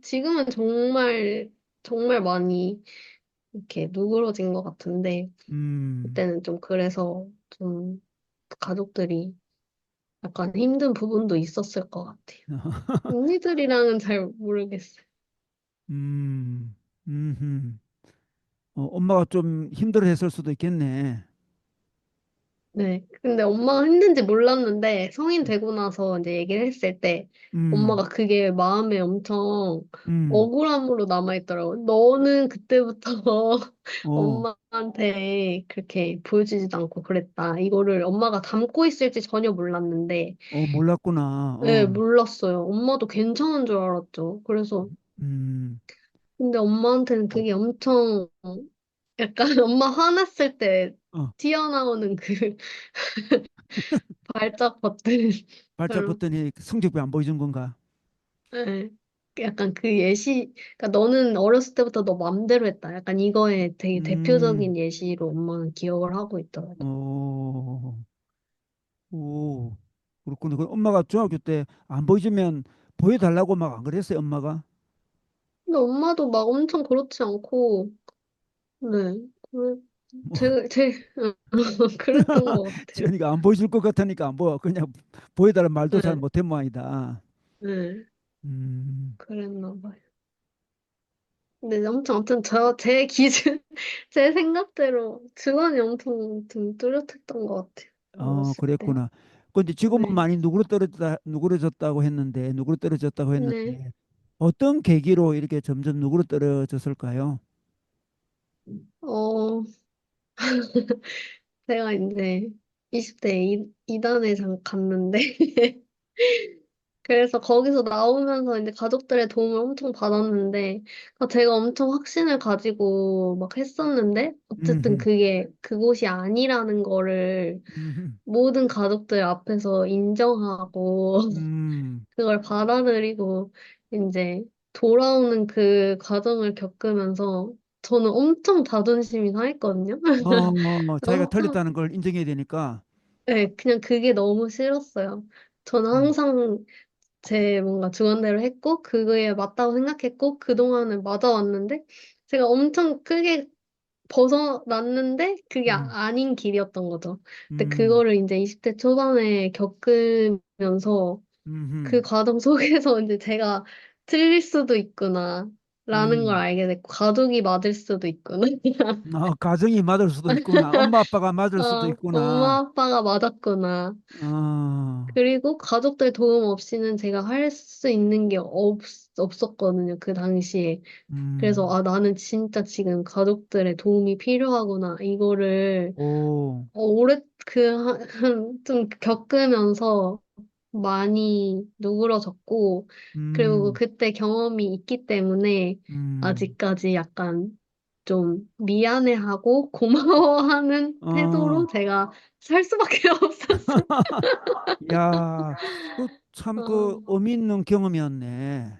지금은 정말, 정말 많이 이렇게 누그러진 것 같은데, 음. 그때는 좀 그래서 좀 가족들이 약간 힘든 부분도 있었을 것 같아요. 언니들이랑은 잘 모르겠어요. 음, 엄마가 좀 힘들어했을 수도 있겠네. 네. 근데 엄마가 힘든지 몰랐는데 성인 되고 나서 이제 얘기를 했을 때 음, 엄마가 그게 마음에 엄청 음, 억울함으로 남아있더라고요. 너는 그때부터 어, 엄마한테 그렇게 보여주지도 않고 그랬다. 이거를 엄마가 담고 있을지 전혀 몰랐는데 몰랐구나. 네, 몰랐어요. 엄마도 괜찮은 줄 알았죠. 그래서 음, 근데 엄마한테는 그게 엄청 약간 엄마 화났을 때 어, 튀어나오는 그 발작 버튼 발작 그런 버튼이 성적표 안 보여준 건가? 예. 약간 그 그러니까 너는 어렸을 때부터 너 맘대로 했다. 약간 이거에 되게 음, 대표적인 예시로 엄마는 기억을 하고 있더라고요. 오, 오, 그렇구나. 그 엄마가 중학교 때 안 보여주면 보여달라고 막 안 그랬어요, 엄마가? 근데 엄마도 막 엄청 그렇지 않고 네. 그래, 뭐, 그랬던 것 같아요. 지연이가 안 보여줄 것 같으니까 안 보여. 그냥 보여달라는 말도 잘 네. 못한 모양이다. 네. 음, 그랬나 봐요. 근데 엄청 아무튼 제 기준 제 생각대로 주관이 엄청 좀 뚜렷했던 것 같아요. 어렸을 때. 그랬구나. 근데 지금은 네. 많이 누그러뜨려졌다고 네. 했는데 어떤 계기로 이렇게 점점 누그러뜨려졌을까요? 어, 제가 이제 20대 이단에 갔는데, 그래서 거기서 나오면서 이제 가족들의 도움을 엄청 받았는데, 제가 엄청 확신을 가지고 막 했었는데, 어쨌든 음, 그게 그곳이 아니라는 거를 음, 모든 가족들 앞에서 인정하고, 음. 그걸 받아들이고, 이제 돌아오는 그 과정을 겪으면서, 저는 엄청 자존심이 상했거든요. 자기가 엄청, 틀렸다는 걸 인정해야 되니까. 네, 그냥 그게 너무 싫었어요. 저는 음, 항상 제 뭔가 주관대로 했고, 그거에 맞다고 생각했고, 그동안은 맞아왔는데, 제가 엄청 크게 벗어났는데, 그게 음, 아닌 길이었던 거죠. 근데 음, 그거를 이제 20대 초반에 겪으면서, 그 음, 과정 속에서 이제 제가 틀릴 수도 있구나, 라는 걸 음. 알게 됐고, 가족이 맞을 수도 있구나. 가정이 맞을 수도 있구나. 엄마 아빠가 맞을 수도 엄마 있구나. 아빠가 맞았구나. 어, 그리고 가족들 도움 없이는 제가 할 수 있는 게 없었거든요, 그 당시에. 그래서, 음, 나는 진짜 지금 가족들의 도움이 필요하구나. 이거를, 오, 좀 겪으면서 많이 누그러졌고, 그리고 음, 그때 경험이 있기 때문에 음, 아직까지 약간 좀 미안해하고 고마워하는 어, 태도로 제가 살 수밖에 없었어요. 야, 참 어, 의미 있는 경험이었네.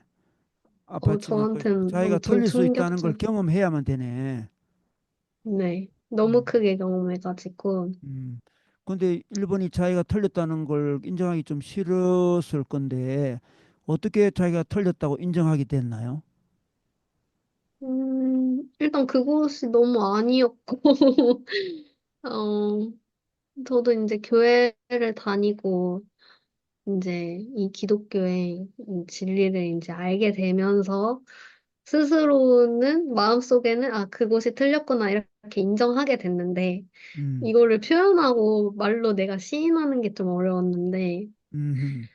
아팠지만 저한테는 자기가 엄청 틀릴 수 있다는 걸 충격적. 경험해야만 되네. 네. 너무 음, 크게 경험해가지고. 음. 근데 일본이 자기가 틀렸다는 걸 인정하기 좀 싫었을 건데 어떻게 자기가 틀렸다고 인정하게 됐나요? 일단 그곳이 너무 아니었고, 어, 저도 이제 교회를 다니고, 이제 이 기독교의 이 진리를 이제 알게 되면서, 스스로는 마음속에는, 그곳이 틀렸구나, 이렇게 인정하게 됐는데, 음, 이거를 표현하고 말로 내가 시인하는 게 좀 어려웠는데, 음,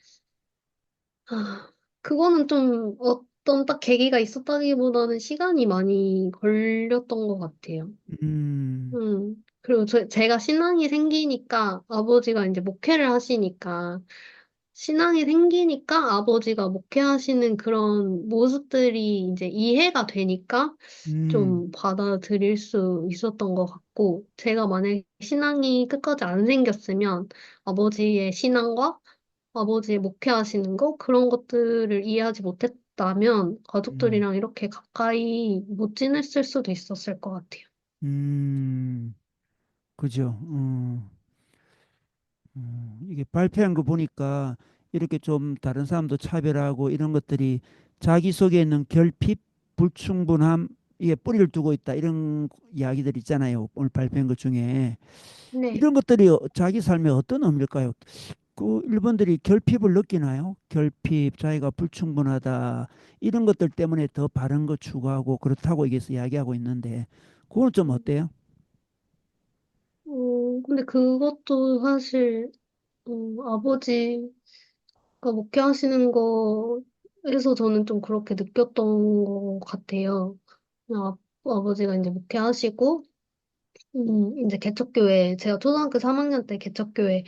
그거는 좀 어떤 딱 계기가 있었다기보다는 시간이 많이 걸렸던 것 같아요. 음, 그리고 제가 신앙이 생기니까 아버지가 이제 목회를 하시니까 신앙이 생기니까 아버지가 목회하시는 그런 모습들이 이제 이해가 되니까 음, 좀 받아들일 수 있었던 것 같고 제가 만약에 신앙이 끝까지 안 생겼으면 아버지의 신앙과 아버지 목회하시는 거 그런 것들을 이해하지 못했다면 음, 가족들이랑 이렇게 가까이 못 지냈을 수도 있었을 것 같아요. 음, 그죠. 이게 발표한 거 보니까 이렇게 좀 다른 사람도 차별하고 이런 것들이 자기 속에 있는 결핍, 불충분함, 이게 뿌리를 두고 있다 이런 이야기들 있잖아요. 오늘 발표한 것 중에 네. 이런 것들이 자기 삶에 어떤 의미일까요? 그 일본들이 결핍을 느끼나요? 결핍, 자기가 불충분하다 이런 것들 때문에 더 바른 거 추구하고 그렇다고 여기서 이야기하고 있는데 그건 좀 어때요? 근데 그것도 사실 아버지가 목회하시는 거에서 저는 좀 그렇게 느꼈던 것 같아요. 아버지가 이제 목회하시고 이제 개척교회, 제가 초등학교 3학년 때 개척교회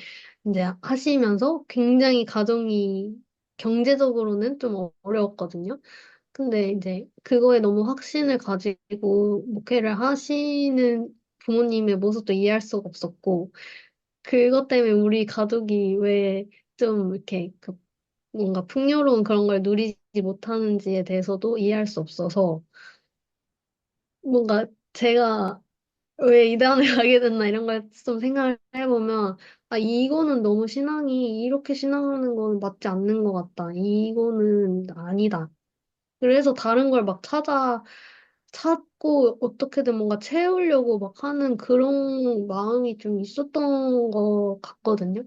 이제 하시면서 굉장히 가정이 경제적으로는 좀 어려웠거든요. 근데 이제 그거에 너무 확신을 가지고 목회를 하시는 부모님의 모습도 이해할 수가 없었고, 그것 때문에 우리 가족이 왜 좀 이렇게 그 뭔가 풍요로운 그런 걸 누리지 못하는지에 대해서도 이해할 수 없어서, 뭔가 제가 왜 이단에 가게 됐나 이런 걸 좀 생각을 해보면 이거는 너무 신앙이 이렇게 신앙하는 거는 맞지 않는 것 같다. 이거는 아니다. 그래서 다른 걸 막 찾고 어떻게든 뭔가 채우려고 막 하는 그런 마음이 좀 있었던 것 같거든요.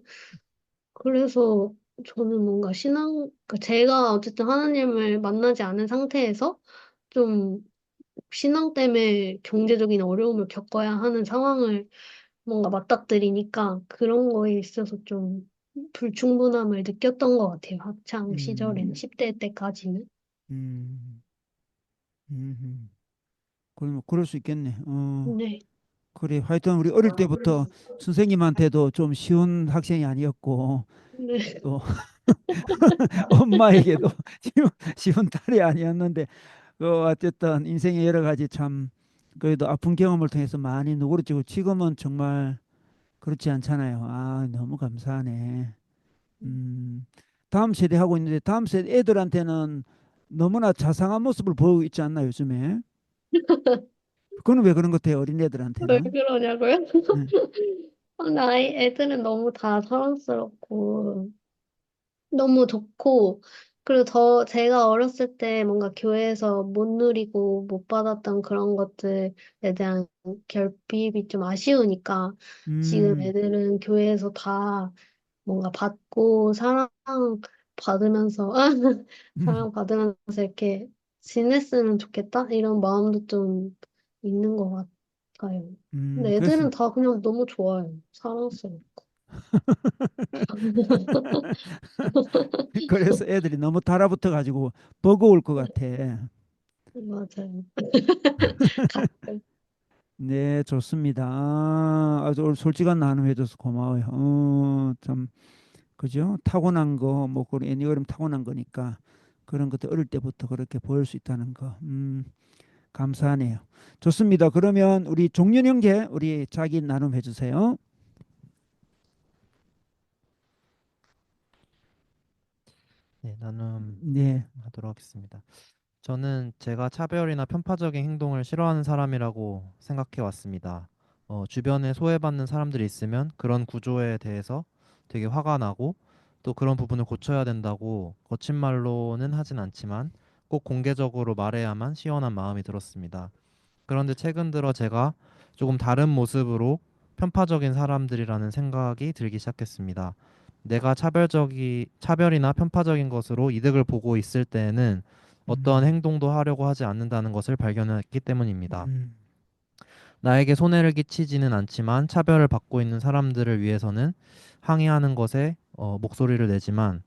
그래서 저는 뭔가 제가 어쨌든 하나님을 만나지 않은 상태에서 좀 신앙 때문에 경제적인 어려움을 겪어야 하는 상황을 뭔가 맞닥뜨리니까 그런 거에 있어서 좀 불충분함을 느꼈던 것 같아요. 학창 시절에는, 음, 10대 때까지는. 음, 음, 그러면 그럴 수 있겠네. 네. 그래, 하여튼 우리 어릴 때부터 선생님한테도 좀 쉬운 학생이 아니었고, 네. 또 엄마에게도 쉬운, 쉬운 딸이 아니었는데, 어쨌든 인생의 여러 가지 참, 그래도 아픈 경험을 통해서 많이 누그러지고, 지금은 정말 그렇지 않잖아요. 아, 너무 감사하네. 음, 다음 세대 하고 있는데, 다음 세대 애들한테는 너무나 자상한 모습을 보이고 있지 않나, 요즘에? 그건 왜 그런 것 같아요, 왜 어린애들한테는? 그러냐고요? 네. 애들은 너무 다 사랑스럽고, 너무 좋고, 그리고 제가 어렸을 때 뭔가 교회에서 못 누리고 못 받았던 그런 것들에 대한 결핍이 좀 아쉬우니까, 지금 음, 애들은 교회에서 다 뭔가 받고, 받으면서, 사랑받으면서 이렇게 지냈으면 좋겠다? 이런 마음도 좀 있는 것 같아요. 근데 그래서 애들은 다 그냥 너무 좋아요. 사랑스럽고. 그래서 애들이 너무 달아붙어 가지고 버거울 것 같아. 맞아요. 가끔. 네, 좋습니다. 아주 오늘 솔직한 나눔 해줘서 고마워요. 참, 그죠? 타고난 거, 뭐, 그런 애니어름 타고난 거니까 그런 것도 어릴 때부터 그렇게 보일 수 있다는 거. 감사하네요. 좋습니다. 그러면 우리 종윤 형제, 우리 자기 나눔 해주세요. 네, 나눔하도록 네. 하겠습니다. 저는 제가 차별이나 편파적인 행동을 싫어하는 사람이라고 생각해 왔습니다. 주변에 소외받는 사람들이 있으면 그런 구조에 대해서 되게 화가 나고 또 그런 부분을 고쳐야 된다고 거친 말로는 하진 않지만 꼭 공개적으로 말해야만 시원한 마음이 들었습니다. 그런데 최근 들어 제가 조금 다른 모습으로 편파적인 사람들이라는 생각이 들기 시작했습니다. 내가 차별이나 편파적인 것으로 이득을 보고 있을 때에는 어떠한 음, 행동도 하려고 하지 않는다는 것을 발견했기 때문입니다. 음, 나에게 손해를 끼치지는 않지만 차별을 받고 있는 사람들을 위해서는 항의하는 것에 목소리를 내지만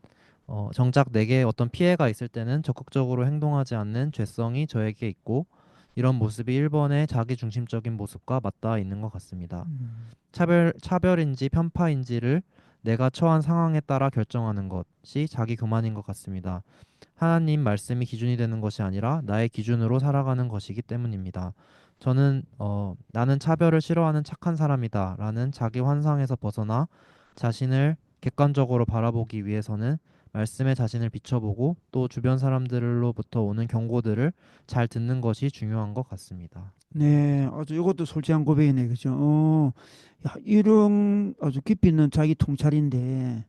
정작 내게 어떤 피해가 있을 때는 적극적으로 행동하지 않는 죄성이 저에게 있고 이런 모습이 일본의 자기중심적인 모습과 맞닿아 있는 것 같습니다. 음, 차별인지 편파인지를 내가 처한 상황에 따라 결정하는 것이 자기 교만인 것 같습니다. 하나님 말씀이 기준이 되는 것이 아니라 나의 기준으로 살아가는 것이기 때문입니다. 저는 나는 차별을 싫어하는 착한 사람이다라는 자기 환상에서 벗어나 자신을 객관적으로 바라보기 위해서는 말씀에 자신을 비춰보고 또 주변 사람들로부터 오는 경고들을 잘 듣는 것이 중요한 것 같습니다. 네, 아주 이것도 솔직한 고백이네, 그죠? 야, 이런 아주 깊이 있는 자기 통찰인데,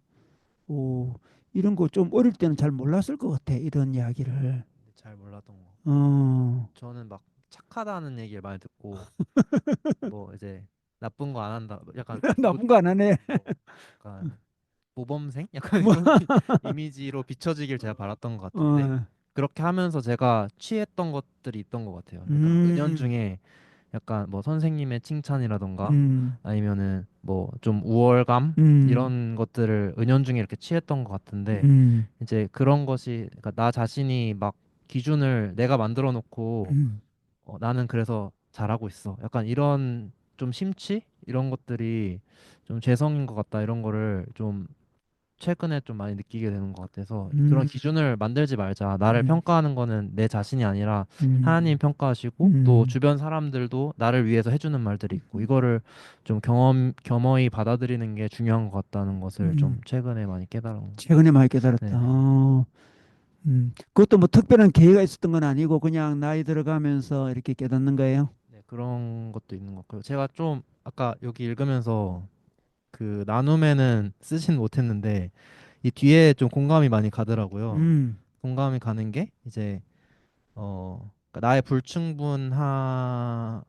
이런 거 좀 어릴 때는 잘 몰랐을 것 같아, 이런 이야기를. 잘 몰랐던 거. 어, 저는 막 착하다는 얘기를 많이 듣고 뭐 이제 나쁜 거 안 한다. 약간 누구 나쁜 거 안 하네. 뭐 약간 모범생? 약간 뭐, 이런 이미지로 비춰지길 제가 바랐던 것 같은데 어, 그렇게 하면서 제가 취했던 것들이 있던 것 같아요. 약간 음, 은연중에 약간 뭐 선생님의 칭찬이라던가 음, 아니면은 뭐 좀 우월감 음, 이런 것들을 은연중에 이렇게 취했던 것 같은데 음, 이제 그런 것이 그러니까 나 자신이 막 기준을 내가 만들어 놓고 음, 나는 그래서 잘하고 있어. 약간 이런 좀 심취 이런 것들이 좀 죄성인 것 같다 이런 거를 좀 최근에 좀 많이 느끼게 되는 것 같아서 그런 음, 기준을 만들지 말자. 나를 음, 평가하는 거는 내 자신이 아니라 하나님 음, 평가하시고 또 음, 주변 사람들도 나를 위해서 해주는 말들이 있고 이거를 좀 겸허히 받아들이는 게 중요한 것 같다는 것을 좀 음. 최근에 많이 깨달은. 최근에 많이 깨달았다. 네네. 그것도 뭐 특별한 계기가 있었던 건 아니고 그냥 나이 들어가면서 이렇게 깨닫는 거예요. 네, 그런 것도 있는 것 같고요. 제가 좀 아까 여기 읽으면서 그 나눔에는 쓰진 못했는데 이 뒤에 좀 공감이 많이 가더라고요. 음, 공감이 가는 게 이제 그러니까 나의 불충분함을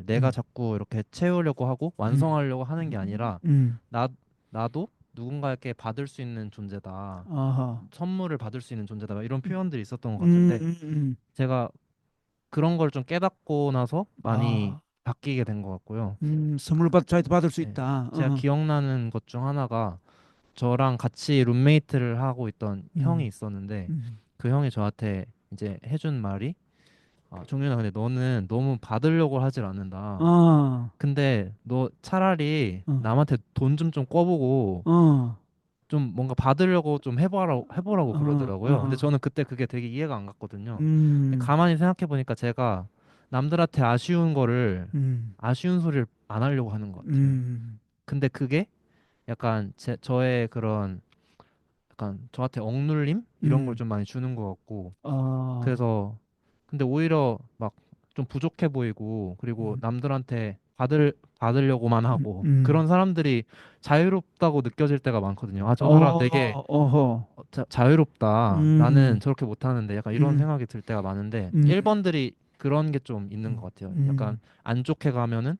내가 음, 자꾸 이렇게 채우려고 하고 음, 완성하려고 하는 게 아니라 음, 나 나도 누군가에게 받을 수 있는 존재다. 아하. 선물을 받을 수 있는 존재다. 막 이런 표현들이 있었던 것 음, 같은데 음, 음. 제가 그런 걸 좀 깨닫고 나서 많이 아, 바뀌게 된 것 같고요. 선물 자기도 받을 수 네. 있다. 제가 기억나는 것 중 하나가 저랑 같이 룸메이트를 하고 있던 형이 음, 있었는데 음, 그 형이 저한테 이제 해준 말이 아, 종윤아, 근데 너는 너무 받으려고 하질 않는다. 어, 근데 너 차라리 어, 남한테 돈 좀 꿔보고 어, 좀 뭔가 받으려고 좀 해보라고 어, 그러더라고요. 근데 어, 저는 그때 그게 되게 이해가 안 갔거든요. 근데 음, 가만히 생각해 보니까 제가 남들한테 아쉬운 거를 음, 아쉬운 소리를 안 하려고 하는 것 같아요. 음, 근데 그게 약간 저의 그런 약간 저한테 억눌림 이런 걸 음, 좀 많이 주는 것 같고 어, 그래서 근데 오히려 막 좀 부족해 보이고 그리고 음, 남들한테 받으려고만 하고 음, 그런 사람들이 자유롭다고 느껴질 때가 많거든요. 아, 저 사람 되게 어허, 자유롭다. 나는 음, 저렇게 못하는데 약간 이런 음, 생각이 들 때가 많은데 음, 1번들이 그런 게 좀 있는 것 같아요. 약간 음, 안 좋게 가면은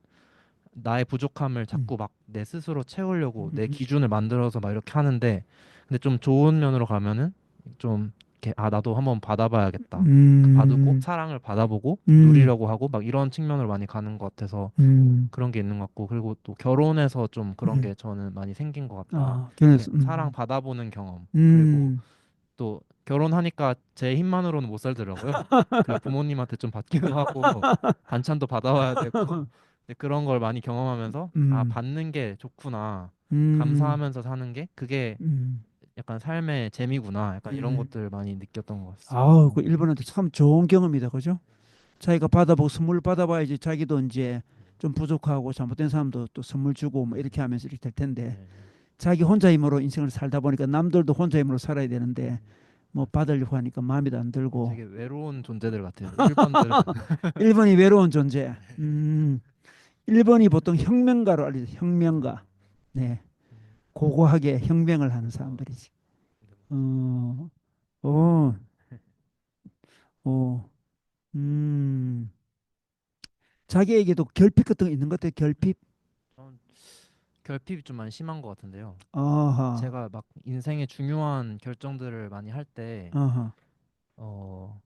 나의 부족함을 음, 자꾸 막 내 스스로 채우려고 내 음, 기준을 만들어서 막 이렇게 하는데 근데 좀 좋은 면으로 가면은 좀 이렇게 아 나도 한번 받아봐야겠다. 그 받고 음, 사랑을 받아보고 음, 누리려고 하고 막 이런 측면으로 많이 가는 것 같아서 음, 그런 게 있는 것 같고 그리고 또 결혼해서 좀 그런 음, 게 저는 많이 생긴 것 같다. 아, 이렇게 견해서, 사랑 받아보는 경험 그리고 음, 또 결혼하니까 제 힘만으로는 못 살더라고요. 그 부모님한테 좀 받기도 하고 반찬도 받아와야 되고 근데 그런 걸 많이 경험하면서 아 음, 받는 게 좋구나 음, 감사하면서 사는 게 그게 음, 약간 삶의 재미구나 약간 이런 음. 것들 많이 느꼈던 것 같습니다. 아우, 그 일본한테 참 좋은 경험이다, 그죠? 자기가 받아보고 선물 받아봐야지 자기도 이제 좀 부족하고 잘못된 사람도 또 선물 주고 뭐 이렇게 하면서 이렇게 될 텐데 네. 자기 혼자 힘으로 인생을 살다 보니까 남들도 혼자 힘으로 살아야 되는데 뭐 받으려고 하니까 마음에도 안 들고 되게 외로운 존재들 같아요. 1번들은 1번이 외로운 존재. 1번이 보통 혁명가로 알려져 혁명가. 네. 고고하게 혁명을 하는 사람들이지. 어, 오, 오, 음. 자기에게도 결핍 같은 거 있는 것 같아요. 결핍. 결핍이 좀 많이 심한 것 같은데요. 아하, 제가 막 인생의 중요한 결정들을 많이 할 때, 아하, 어,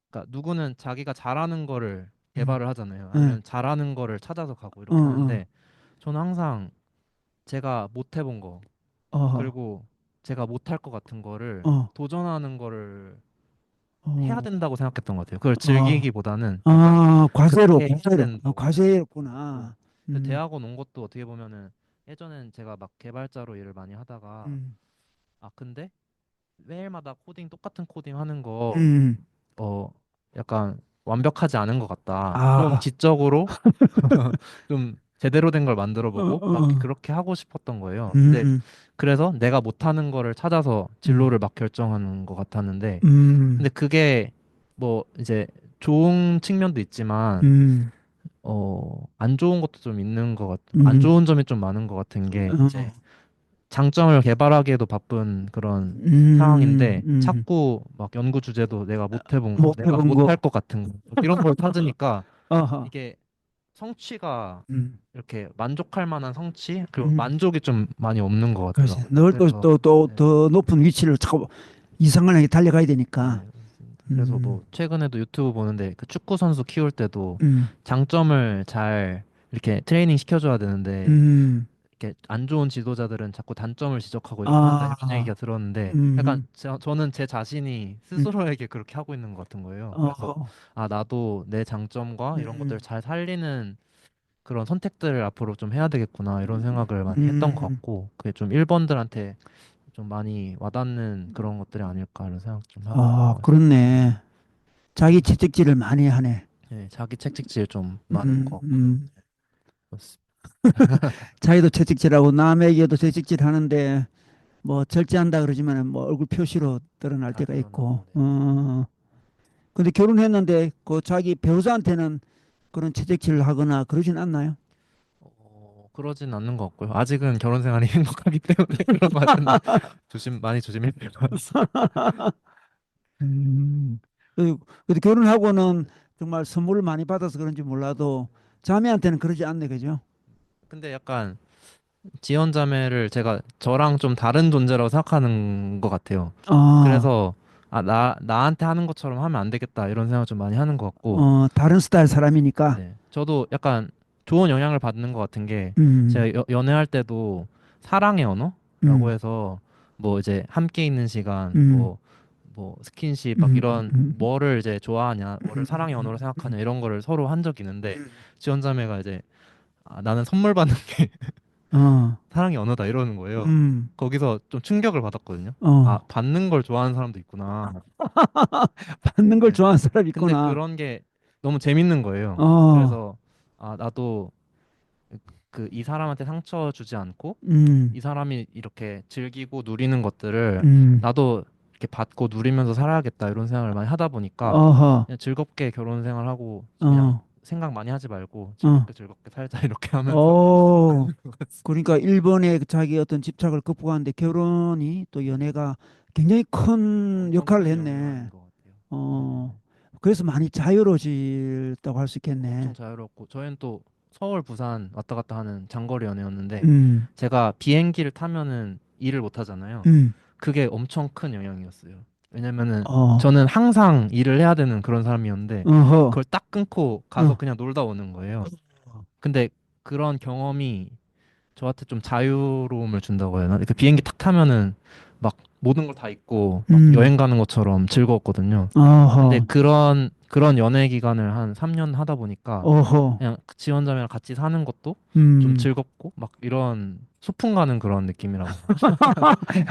그러니까 누구는 자기가 잘하는 거를 음, 개발을 하잖아요. 예, 아니면 잘하는 거를 찾아서 가고 어, 이렇게 어, 하는데, 저는 항상 제가 못 해본 거, 어허, 그리고 제가 못할 것 같은 거를 어, 도전하는 거를 해야 어, 된다고 생각했던 것 같아요. 그걸 아, 즐기기보다는 약간 아, 과세로, 그렇게 해야 과세로, 된다고 생각했고, 과세였구나. 근데 음, 대학원 온 것도 어떻게 보면은 예전엔 제가 막 개발자로 일을 많이 하다가 음, 아 근데 매일마다 똑같은 코딩 하는 거 음, 약간 완벽하지 않은 것 같다. 좀 아, 지적으로 좀 제대로 된 걸 만들어 어, 보고 막 어, 그렇게 하고 싶었던 거예요. 근데 음, 그래서 내가 못하는 거를 찾아서 음, 진로를 막 결정하는 것 같았는데 음, 근데 그게 뭐 이제 좋은 측면도 있지만 음, 안 좋은 것도 좀 있는 것 안 음, 좋은 점이 좀 많은 것 같은 게 이제 어, 장점을 개발하기에도 바쁜 그런 상황인데 음, 자꾸 막 연구 주제도 내가 못 해본 거, 못 내가 해본 못 할 거, 것 같은 거 이런 걸 찾으니까 아하, 이게 성취가 음, 이렇게 만족할 만한 성취 그리고 음, 만족이 좀 많이 없는 것 그렇지. 같더라고요. 늘 또, 그래서 또, 또, 네, 더 높은 위치를 자꾸 이상을 향해 달려가야 되니까, 네, 맞습니다. 그래서 음, 뭐 최근에도 유튜브 보는데 그 축구 선수 키울 때도 음, 장점을 잘 이렇게 트레이닝 시켜줘야 되는데 음, 이렇게 안 좋은 지도자들은 자꾸 단점을 지적하고 이렇게 한다 이런 아, 얘기가 들었는데 약간 음, 저는 제 자신이 음, 스스로에게 그렇게 하고 있는 것 같은 거예요. 그래서 어, 아 나도 내 장점과 이런 것들을 잘 살리는 그런 선택들을 앞으로 좀 해야 되겠구나 이런 생각을 많이 했던 것 음, 같고 그게 좀 1번들한테 좀 많이 와닿는 그런 것들이 아닐까 이런 생각 좀 하고 있는 아, 것 같습니다. 그렇네. 자기 채찍질을 많이 하네. 네, 자기 책찍질 좀 많은 음, 것 같고요. 음. 그렇습니다. 자기도 채찍질하고 남에게도 채찍질 하는데 뭐 절제한다 그러지만 뭐 얼굴 표시로 드러날 다 때가 있고. 드러나고 네. 근데 결혼했는데 그 자기 배우자한테는 그런 채찍질을 하거나 그러진 않나요? 그러진 않는 것 같고요. 아직은 결혼 생활이 행복하기 때문에 그런 것 같은데 많이 조심해야 될 것 같습니다. 음. 그래도 결혼하고는 정말 선물을 많이 받아서 그런지 몰라도 자매한테는 그러지 않네, 그죠? 근데 약간 지연 자매를 제가 저랑 좀 다른 존재라고 생각하는 것 같아요. 아, 그래서 아, 나한테 하는 것처럼 하면 안 되겠다 이런 생각 좀 많이 하는 것 같고 다른 스타일 사람이니까. 네. 저도 약간 좋은 영향을 받는 것 같은 게 음, 제가 연애할 때도 사랑의 언어라고 음, 해서 뭐 이제 함께 있는 시간 음, 뭐 뭐 스킨십 막 이런 음. 뭐를 이제 좋아하냐, 뭐를 사랑의 언어로 생각하냐 이런 거를 서로 한 적이 있는데 지원자매가 이제 나는 선물 받는 게 어, 사랑의 언어다 이러는 거예요. 음, 거기서 좀 충격을 받았거든요. 아, 어. 받는 걸 좋아하는 사람도 있구나. 받는 걸 네. 좋아하는 사람이 근데 있구나. 그런 게 너무 재밌는 거예요. 어, 그래서 나도 그 이 사람한테 상처 주지 않고 음, 이 사람이 이렇게 즐기고 누리는 것들을 음, 나도 이렇게 받고 누리면서 살아야겠다 이런 생각을 많이 하다 보니까 어허, 그냥 즐겁게 결혼 생활하고 그냥 어, 생각 많이 하지 말고 어, 즐겁게 즐겁게 살자 이렇게 하면서 어. 사는 것 같습니다. 그러니까 일본의 자기 어떤 집착을 극복하는데 결혼이 또 연애가 굉장히 큰 엄청 역할을 큰 했네. 영향인 것 같아요. 어, 네. 그래서 많이 자유로워졌다고 할 수 엄청 있겠네. 자유롭고 저희는 또 서울 부산 왔다 갔다 하는 장거리 연애였는데 음, 제가 비행기를 타면은 일을 못 하잖아요. 음, 그게 엄청 큰 영향이었어요. 왜냐면은 어, 저는 항상 일을 해야 되는 그런 사람이었는데 어허, 그걸 딱 끊고 가서 어, 그냥 놀다 오는 거예요. 근데 그런 경험이 저한테 좀 자유로움을 준다고 해야 하나? 그 비행기 탁 타면은 막 모든 걸 다 잊고 막 음, 여행 가는 것처럼 즐거웠거든요. 근데 어허, 그런 연애 기간을 한 3년 하다 보니까 어허, 그냥 그 지원자매랑 같이 사는 것도 좀 음. 즐겁고 막 이런 소풍 가는 그런 느낌이라고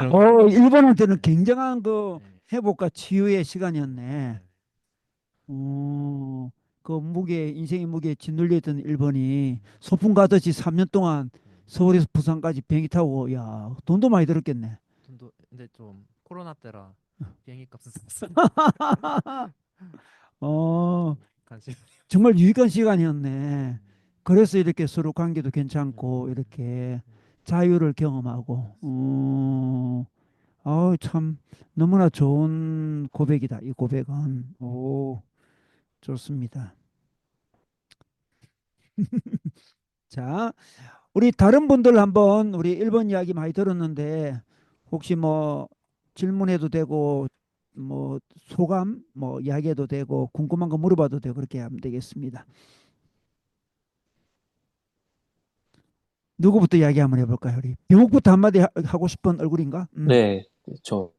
그런 일본한테는 네. 굉장한 그 네. 회복과 치유의 네. 시간이었네. 그 인생의 무게에 짓눌려 있던 일본이 소풍 가듯이 3년 동안 네. 서울에서 부산까지 비행기 타고, 야, 돈도 많이 들었겠네. 돈도 근데 좀 코로나 때라 비행기 값은 쌌어요. 어, 간식. 정말 유익한 시간이었네. 음, 그래서 이렇게 서로 관계도 음, 괜찮고, 음, 이렇게 음. 자유를 경험하고, 참, 너무나 좋은 고백이다, 이 고백은. 오, 좋습니다. 자, 우리 다른 분들 한번 우리 일본 이야기 많이 들었는데 혹시 뭐 질문해도 되고 뭐 소감 뭐 이야기해도 되고 궁금한 거 물어봐도 되고 그렇게 하면 되겠습니다. 누구부터 이야기 한번 해볼까요? 우리 병욱부터 한마디 하고 싶은 얼굴인가? 네, 저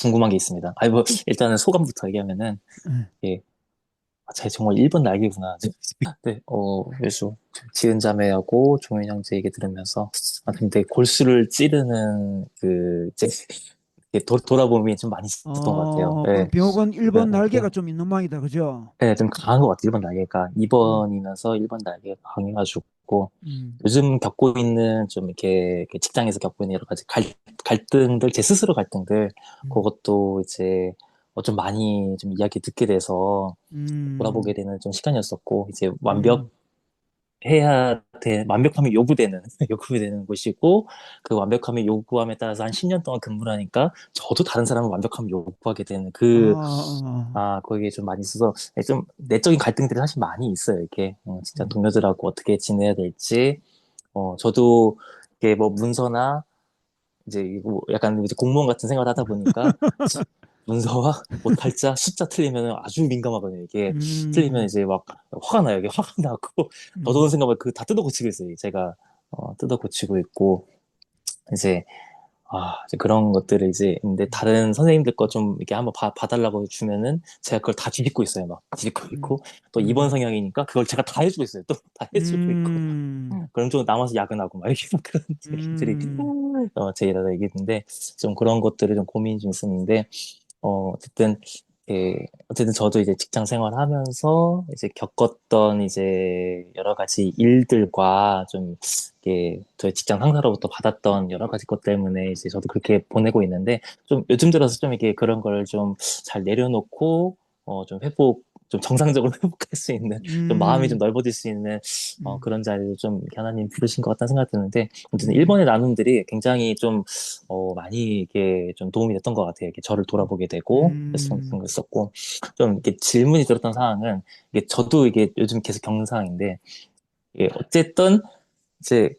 궁금한 게 있습니다. 아니 뭐 일단은 소감부터 얘기하면은 예. 예, 제 정말 일본 날개구나. 네, 그래서 지은 자매하고 종현 형제 얘기 들으면서 근데 골수를 찌르는 이렇게 돌아봄이 좀 많이 있었던 것 같아요. 그럼 예, 병욱은 일본 이렇게 날개가 좀 있는 모양이다, 그죠? 좀 강한 것 같아요. 일본 날개가 음, 2번이면서 일본 날개가 강해가지고 음, 요즘 겪고 있는 좀 이렇게 직장에서 겪고 있는 여러 가지 갈등들, 제 스스로 갈등들, 음, 그것도 이제 좀 많이 좀 이야기 듣게 돼서 돌아보게 음, 되는 좀 시간이었었고, 이제 음, 완벽함이 요구되는, 요구되는 곳이고, 그 완벽함의 요구함에 따라서 한 10년 동안 근무를 하니까 저도 다른 사람은 완벽함을 요구하게 되는 거기에 좀 많이 있어서 좀 내적인 갈등들이 사실 많이 있어요, 이게. 진짜 음. 동료들하고 어떻게 지내야 될지. 저도 이게 뭐 문서나 이제 뭐 약간 이제 공무원 같은 생활을 하다 보니까 문서와 뭐 달자, 숫자 틀리면 아주 민감하거든요. 이게 틀리면 음, 이제 막 화가 나요. 이게 화가 나고 더더운 음, 생각을 그 다 뜯어 고치고 있어요. 제가 뜯어 고치고 있고 이제 이제 그런 것들을 이제, 근데 다른 선생님들 거 좀 이렇게 한번 봐달라고 주면은 제가 그걸 다 뒤집고 있어요. 막 뒤집고 음, 있고, 또 이번 음, 성향이니까 그걸 제가 다 해주고 있어요. 또 다 해주고 있고. 음, 그럼 좀 남아서 야근하고 막 이렇게 그런 얘기들이, 제 일하다 얘기했는데, 좀 그런 것들이 좀 고민이 좀 있었는데, 어쨌든, 어쨌든 저도 이제 직장 생활하면서 이제 겪었던 이제 여러 가지 일들과 좀, 저희 직장 상사로부터 받았던 여러 가지 것 때문에 이제 저도 그렇게 보내고 있는데, 좀 요즘 들어서 좀 이게 그런 걸 좀 잘 내려놓고, 좀 정상적으로 회복할 수 있는, 좀 마음이 좀 음, 넓어질 수 있는, 음, 그런 자리를 좀 이렇게 하나님 부르신 것 같다는 생각이 드는데, 어쨌든 음, 일본의 나눔들이 굉장히 좀 많이 이게 좀 도움이 됐던 것 같아요. 이렇게 저를 돌아보게 되고, 음, 그랬었고, 좀 이렇게 질문이 들었던 상황은, 이게 저도 이게 요즘 계속 겪는 상황인데, 이게 어쨌든 이제,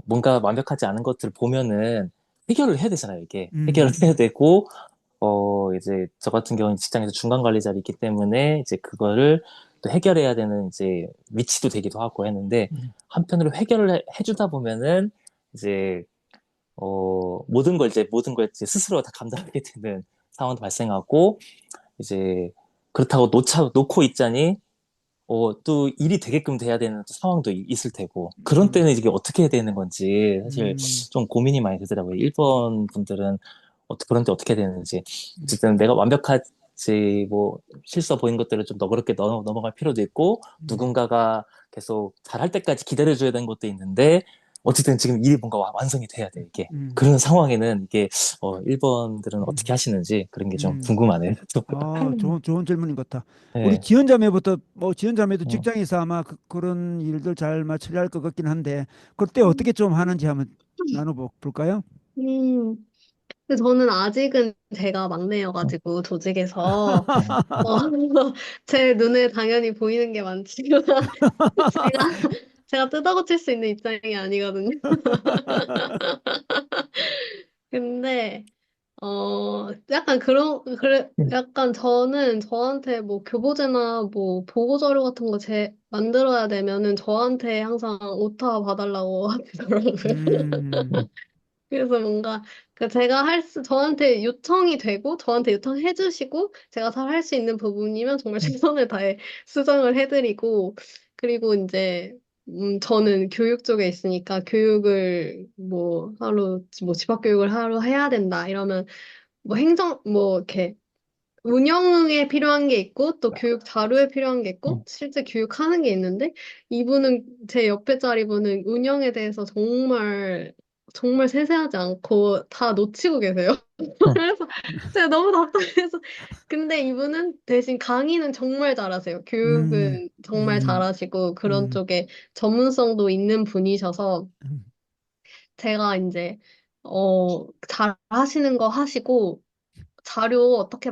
뭔가 완벽하지 않은 것들을 보면은 해결을 해야 되잖아요, 이게. 해결을 해야 음, 되고, 이제 저 같은 경우는 직장에서 중간 관리자리 있기 때문에 이제 그거를 또 해결해야 되는 이제 위치도 되기도 하고 했는데, 음, 한편으로 해주다 보면은 이제 모든 걸 이제 스스로 다 감당하게 되는 상황도 발생하고, 이제 그렇다고 놓고 있자니, 또 일이 되게끔 돼야 되는 또 상황도 있을 테고, 그런 때는 이게 어떻게 해야 되는 건지 사실 음, 좀 고민이 많이 되더라고요. 일본 분들은 그런 때 어떻게 해야 되는지. 어쨌든 내가 완벽하지, 뭐, 실수 보인 것들을 좀 너그럽게 넘어갈 필요도 있고, 음, 누군가가 계속 잘할 때까지 기다려줘야 되는 것도 있는데, 어쨌든 지금 일이 뭔가 완성이 돼야 돼, 이게. 음, 그런 상황에는 이게, 일본들은 어떻게 음, 하시는지 그런 게 좀 음. 궁금하네요. 아, 좋은 질문인 것 같아. 우리 네. 지연자매부터, 뭐, 지연자매도 음. 직장에서 아마 그런 일들 잘 처리할 것 같긴 한데, 그때 어떻게 좀 하는지 한번 나눠볼까요? 음, 근데 저는 아직은 제가 막내여가지고 조직에서 음. 어, 제 눈에 당연히 보이는 게 많지만 제가 제가 뜯어고칠 수 있는 입장이 아니거든요. 근데 약간 약간 저는 저한테 뭐 교보제나 뭐 보고자료 같은 거 만들어야 되면은 저한테 항상 오타 봐달라고 하더라고요. 음, 그래서 뭔가 제가 저한테 요청이 되고 저한테 요청해 주시고 제가 잘 할 수 있는 부분이면 정말 최선을 다해 수정을 해드리고 그리고 이제 저는 교육 쪽에 있으니까 교육을 뭐 하루 뭐 집합 교육을 하루 해야 된다 이러면 뭐 뭐 이렇게 운영에 필요한 게 있고 또 교육 자료에 필요한 게 있고 음. 실제 교육하는 게 있는데 이분은 제 옆에 자리 분은 운영에 대해서 정말 정말 세세하지 않고 다 놓치고 계세요. 그래서 제가 너무 답답해서 근데 이분은 대신 강의는 정말 잘하세요. 음, 교육은 정말 음, 잘하시고 그런 음, 쪽에 전문성도 있는 분이셔서 음, 제가 이제 잘하시는 거 하시고 자료 어떻게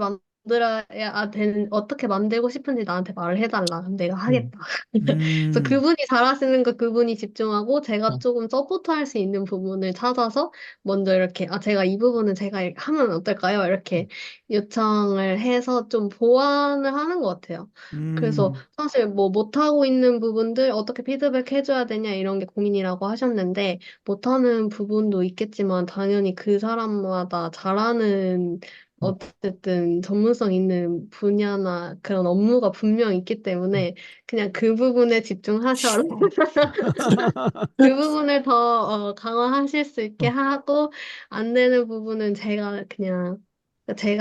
만들고 싶은지 나한테 말을 해달라. 그럼 내가 음. 하겠다. 그래서 음, 그분이 잘하시는 거 그분이 집중하고 제가 음. 조금 서포트할 수 있는 부분을 찾아서 먼저 이렇게 제가 이 부분은 제가 하면 어떨까요? 이렇게 요청을 해서 좀 보완을 하는 것 같아요. 그래서 음, 사실 뭐 못하고 있는 부분들 어떻게 피드백 해줘야 되냐 이런 게 고민이라고 하셨는데 못하는 부분도 있겠지만 당연히 그 사람마다 잘하는 어쨌든 전문성 있는 분야나 그런 업무가 분명 있기 때문에 그냥 그 부분에 집중하셔라. 그 부분을 더 강화하실 수 있게 하고 안 되는 부분은 제가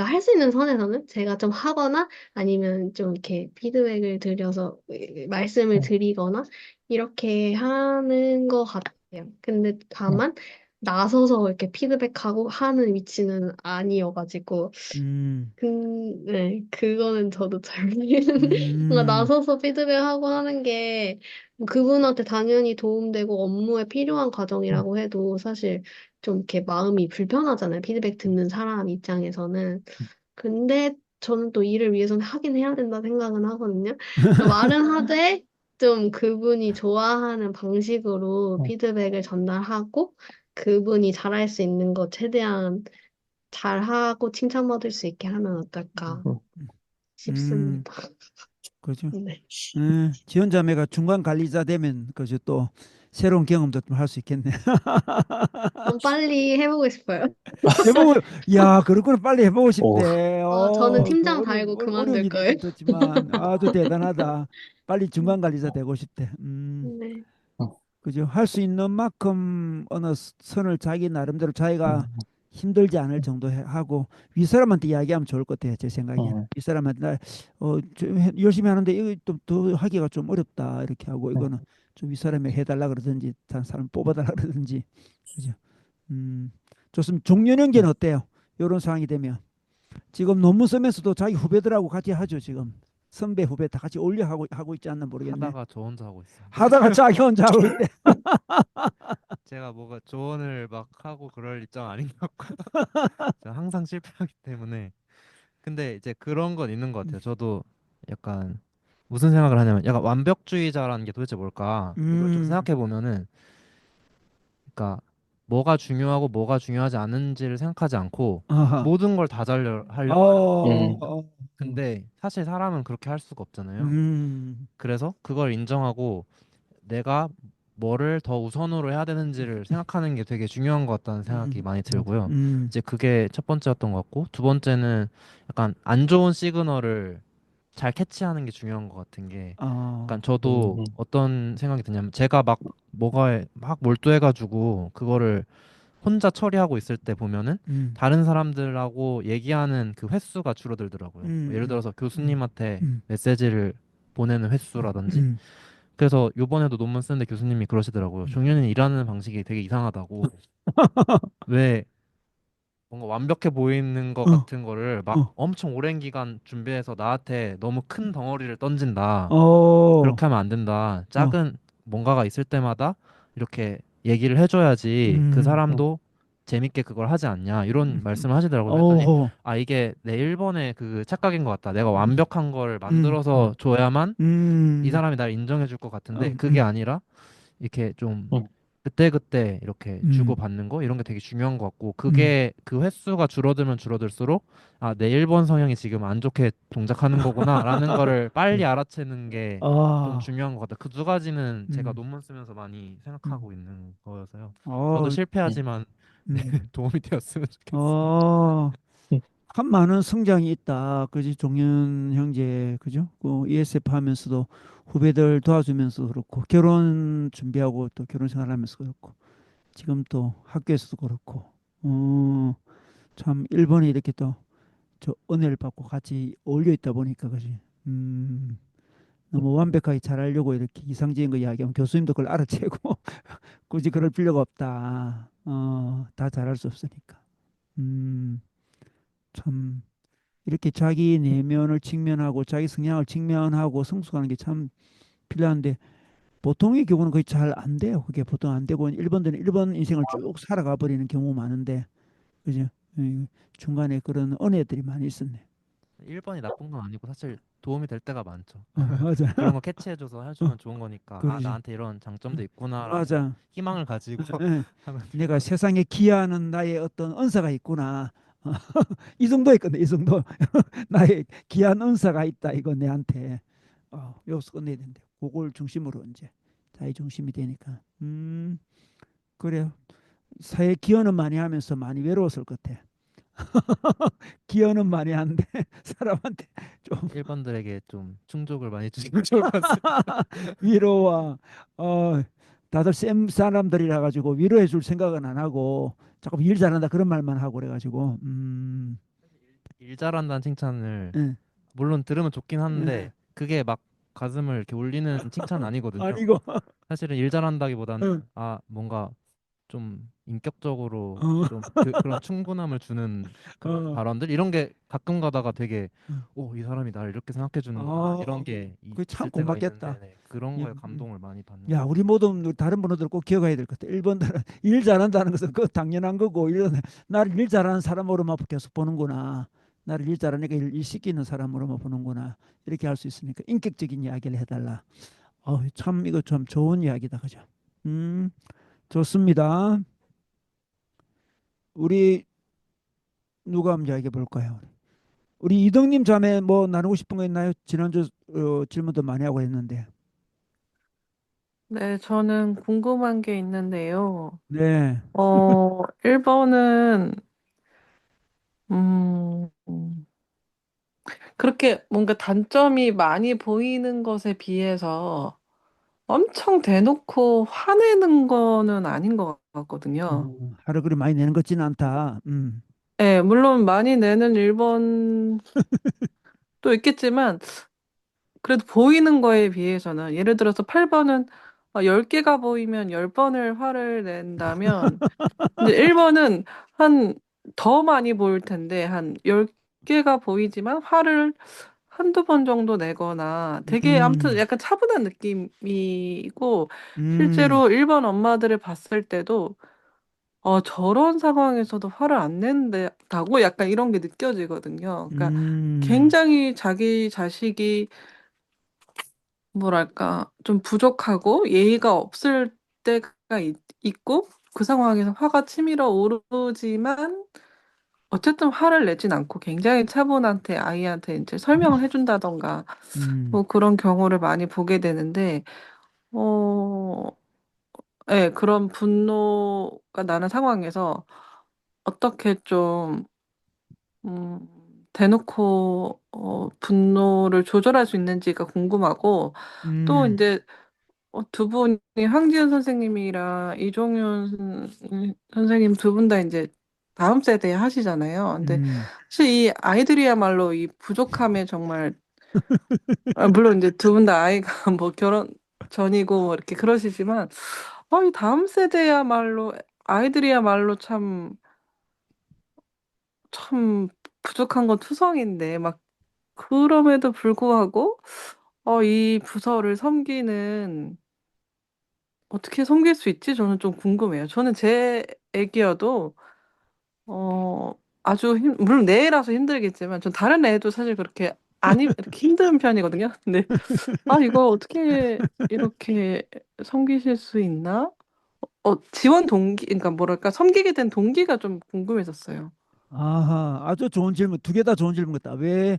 할 수 있는 선에서는 제가 좀 하거나 아니면 좀 이렇게 피드백을 드려서 말씀을 드리거나 이렇게 하는 것 같아요. 근데 다만 나서서 이렇게 피드백하고 하는 위치는 아니어가지고 음, 네, 그거는 저도 잘 모르겠는데, 뭔가 음, 나서서 피드백하고 하는 게, 뭐 그분한테 당연히 도움되고 업무에 필요한 과정이라고 해도 사실 좀 이렇게 마음이 불편하잖아요. 피드백 듣는 사람 입장에서는. 근데 저는 또 일을 위해서는 하긴 해야 된다 생각은 하거든요. 그러니까 말은 하되, 좀 그분이 좋아하는 방식으로 피드백을 전달하고, 그분이 잘할 수 있는 거 최대한 잘하고 칭찬받을 수 있게 하면 어떨까 음. 음, 싶습니다. 그죠. 네. 지원자매가 중간 관리자 되면 그죠 또 새로운 경험도 좀 할 수 있겠네. 좀 빨리 해보고 싶어요. 해보고, 야, 그렇구나. 빨리 해보고 오. 싶대. 저는 그 팀장 달고 어려운 그만둘 일일 거예요. 것 같지만 아주 대단하다. 빨리 중간 관리자 되고 싶대. 네. 그죠. 할 수 있는 만큼 어느 선을 자기 나름대로 자기가 음. 힘들지 않을 정도 하고 윗사람한테 이야기하면 좋을 것 같아요. 제 생각에는. 음. 윗사람한테 좀 열심히 하는데 이거 좀 더 하기가 좀 어렵다. 이렇게 하고 음. 이거는 좀 윗사람이 해달라 그러든지 다른 사람 뽑아달라 그러든지. 그죠. 음, 좋습니다. 종료연계는 어때요? 이런 상황이 되면. 지금 논문 쓰면서도 자기 후배들하고 같이 하죠, 지금. 선배 후배 다 같이 올려 하고 있지 않나 모르겠네. 하다가 저 혼자 하고 있어요. 하다가 자기 혼자 하고 있대. 제가 뭐가 조언을 막 하고 그럴 입장 아닌 것 같고 제가 항상 실패하기 때문에. 근데 이제 그런 건 있는 것 같아요. 저도 약간 무슨 생각을 하냐면 약간 완벽주의자라는 게 도대체 뭘까? 이걸 좀 음, 생각해 보면은, 그러니까 뭐가 중요하고 뭐가 중요하지 않은지를 생각하지 않고 아하. 모든 걸 다 하려고 하는 어, 거거든요. 음. 어, 근데 사실 사람은 그렇게 할 수가 없잖아요. 음, 그래서 그걸 인정하고 내가 뭐를 더 우선으로 해야 되는지를 생각하는 게 되게 중요한 것 같다는 생각이 많이 들고요. 음, 이제 그게 첫 번째였던 것 같고, 두 번째는 약간 안 좋은 시그널을 잘 캐치하는 게 중요한 것 같은 게, 약간 어, 저도 어떤 생각이 드냐면, 제가 막 뭐가에 막 몰두해가지고 그거를 혼자 처리하고 있을 때 보면은 음, 다른 사람들하고 얘기하는 그 횟수가 줄어들더라고요. 뭐 예를 음, 들어서 음, 교수님한테 음, 메시지를 보내는 횟수라든지. 음, 그래서 요번에도 논문 쓰는데 교수님이 그러시더라고요. 음. 종현이 일하는 방식이 되게 이상하다고. 왜 뭔가 완벽해 보이는 것 어, 같은 거를 막 어, 엄청 오랜 기간 준비해서 나한테 너무 큰 덩어리를 던진다. 어, 그렇게 하면 안 된다. 어, 작은 뭔가가 있을 때마다 이렇게 얘기를 해줘야지 그 음, 사람도 재밌게 그걸 하지 않냐. 이런 말씀을 하시더라고요. 그랬더니 어, 아, 이게 내 1번의 그 착각인 것 같다. 내가 음, 완벽한 걸 음, 만들어서 줘야만 이 음, 사람이 날 인정해 줄 것 같은데 음, 그게 아니라 이렇게 좀 그때그때 이렇게 음, 주고받는 거 이런 게 되게 중요한 것 같고 음. 그게 그 횟수가 줄어들면 줄어들수록 아, 내 1번 성향이 지금 안 좋게 동작하는 거구나라는 거를 빨리 알아채는 게 좀 아, 중요한 것 같다. 그 두 가지는 제가 음, 논문 쓰면서 많이 음, 생각하고 있는 거여서요. 저도 어, 실패하지만 네, 음, 도움이 되었으면 좋겠습니다. 어, 참 많은 성장이 있다. 그지? 종윤 형제, 그죠? 그 ESF 하면서도 후배들 도와주면서 그렇고, 결혼 준비하고 또 결혼 생활하면서 그렇고, 지금 또 학교에서도 그렇고, 참 일본에 이렇게 또 저 은혜를 받고 같이 어울려 있다 보니까, 그지? 너무 완벽하게 잘하려고 이렇게 이상적인 거 이야기하면 교수님도 그걸 알아채고, 굳이 그럴 필요가 없다. 다 잘할 수 없으니까. 음, 참. 이렇게 자기 내면을 직면하고 자기 성향을 직면하고 성숙하는 게 참 필요한데 보통의 경우는 거의 잘 안 돼요. 그게 보통 안 되고 일본들은 일본 인생을 쭉 살아가 버리는 경우 많은데 그죠? 중간에 그런 은혜들이 많이 있었네. 1번이 나쁜 건 아니고 사실 도움이 될 때가 많죠. 맞아. 그런 거 캐치해줘서 어, 해주면 좋은 거니까 아, 그러지. 나한테 이런 장점도 있구나라고 맞아. 희망을 가지고 예. 하면 내가 될것 같아요. 세상에 기여하는 나의 어떤 은사가 있구나. 이 정도 있거든. 이 정도 나의 귀한 은사가 있다. 이거 내한테. 여기서 끝내야 된대. 그걸 중심으로 이제 자기 중심이 되니까. 그래요. 사회 기여는 많이 하면서 많이 외로웠을 것 같아. 기여는 많이 하는데 사람한테 좀 1번들에게 좀 충족을 많이 주시면 좋을 것 같습니다. 위로와 어 다들 쌤 사람들이라 가지고 위로해 줄 생각은 안 하고 자꾸 일 잘한다 그런 말만 하고 그래가지고 일 잘한다는 칭찬을 예, 물론 들으면 좋긴 예. 한데 그게 막 가슴을 이렇게 울리는 칭찬은 아니거든요. 아니고 사실은 일 잘한다기보다는 어, 아 뭔가 좀 인격적으로 어, 좀 그런 충분함을 주는 그런 어, 발언들 이런 게 가끔 가다가 되게 어. 오, 이 사람이 나를 이렇게 생각해 주는구나 이런 게 그게 참 있을 때가 고맙겠다. 있는데 네, 그런 예, 거에 감동을 많이 받는 야, 것 우리 모두 다른 분들 꼭 기억해야 될 것 같아. 일본들은 일 잘한다는 것은 그 당연한 거고, 나를 일 잘하는 사람으로만 계속 보는구나. 나를 일 잘하니까 일 시키는 사람으로만 보는구나. 이렇게 할 수 있으니까 인격적인 이야기를 해달라. 참 이거 참 좋은 이야기다, 그죠? 좋습니다. 우리 누가 한번 이야기해 볼까요? 우리 이덕님 자매 뭐 나누고 싶은 거 있나요? 지난주 질문도 많이 하고 했는데. 네, 저는 궁금한 게 있는데요. 네. 1번은, 음, 그렇게 뭔가 단점이 많이 보이는 것에 비해서 엄청 대놓고 화내는 거는 아닌 것 같거든요. 하루 그리 많이 내는 것 같지는 않다. 네, 물론 많이 내는 1번도 있겠지만, 그래도 보이는 거에 비해서는, 예를 들어서 8번은 10개가 보이면 10번을 화를 낸다면, 이제 1번은 한 더 많이 보일 텐데 한 10개가 보이지만 화를 한두 번 정도 내거나 되게 아무튼 음, 약간 차분한 느낌이고 음, 실제로 일본 엄마들을 봤을 때도 저런 상황에서도 화를 안 낸다고 약간 이런 게 느껴지거든요. 그러니까 음, 굉장히 자기 자식이 뭐랄까 좀 부족하고 예의가 없을 때가 있고 그 상황에서 화가 치밀어 오르지만 어쨌든 화를 내진 않고 굉장히 차분한테 아이한테 이제 설명을 해준다던가 음, 뭐 그런 경우를 많이 보게 되는데 어 예, 그런 분노가 나는 상황에서 어떻게 좀, 대놓고, 분노를 조절할 수 있는지가 궁금하고, 또 음, 이제 두 분이 황지은 선생님이랑 이종윤 선생님 두 분 다 이제 다음 세대 하시잖아요. 근데 음. 사실 이 아이들이야말로 이 부족함에 정말 물론 이제 두 분 다 아이가 뭐 결혼 전이고 뭐 이렇게 그러시지만 이 다음 세대야말로 아이들이야말로 참 부족한 건 투성인데 막 그럼에도 불구하고 이 부서를 섬기는 어떻게 섬길 수 있지? 저는 좀 궁금해요. 저는 제 애기여도 어 아주 물론 내 애라서 힘들겠지만 전 다른 애도 사실 그렇게 아니 이렇게 힘든 편이거든요. 근데 이거 어떻게 이렇게 섬기실 수 있나? 지원 동기 그러니까 뭐랄까 섬기게 된 동기가 좀 궁금해졌어요. 아하, 아주 좋은 질문. 두 개 다 좋은 질문 같다. 왜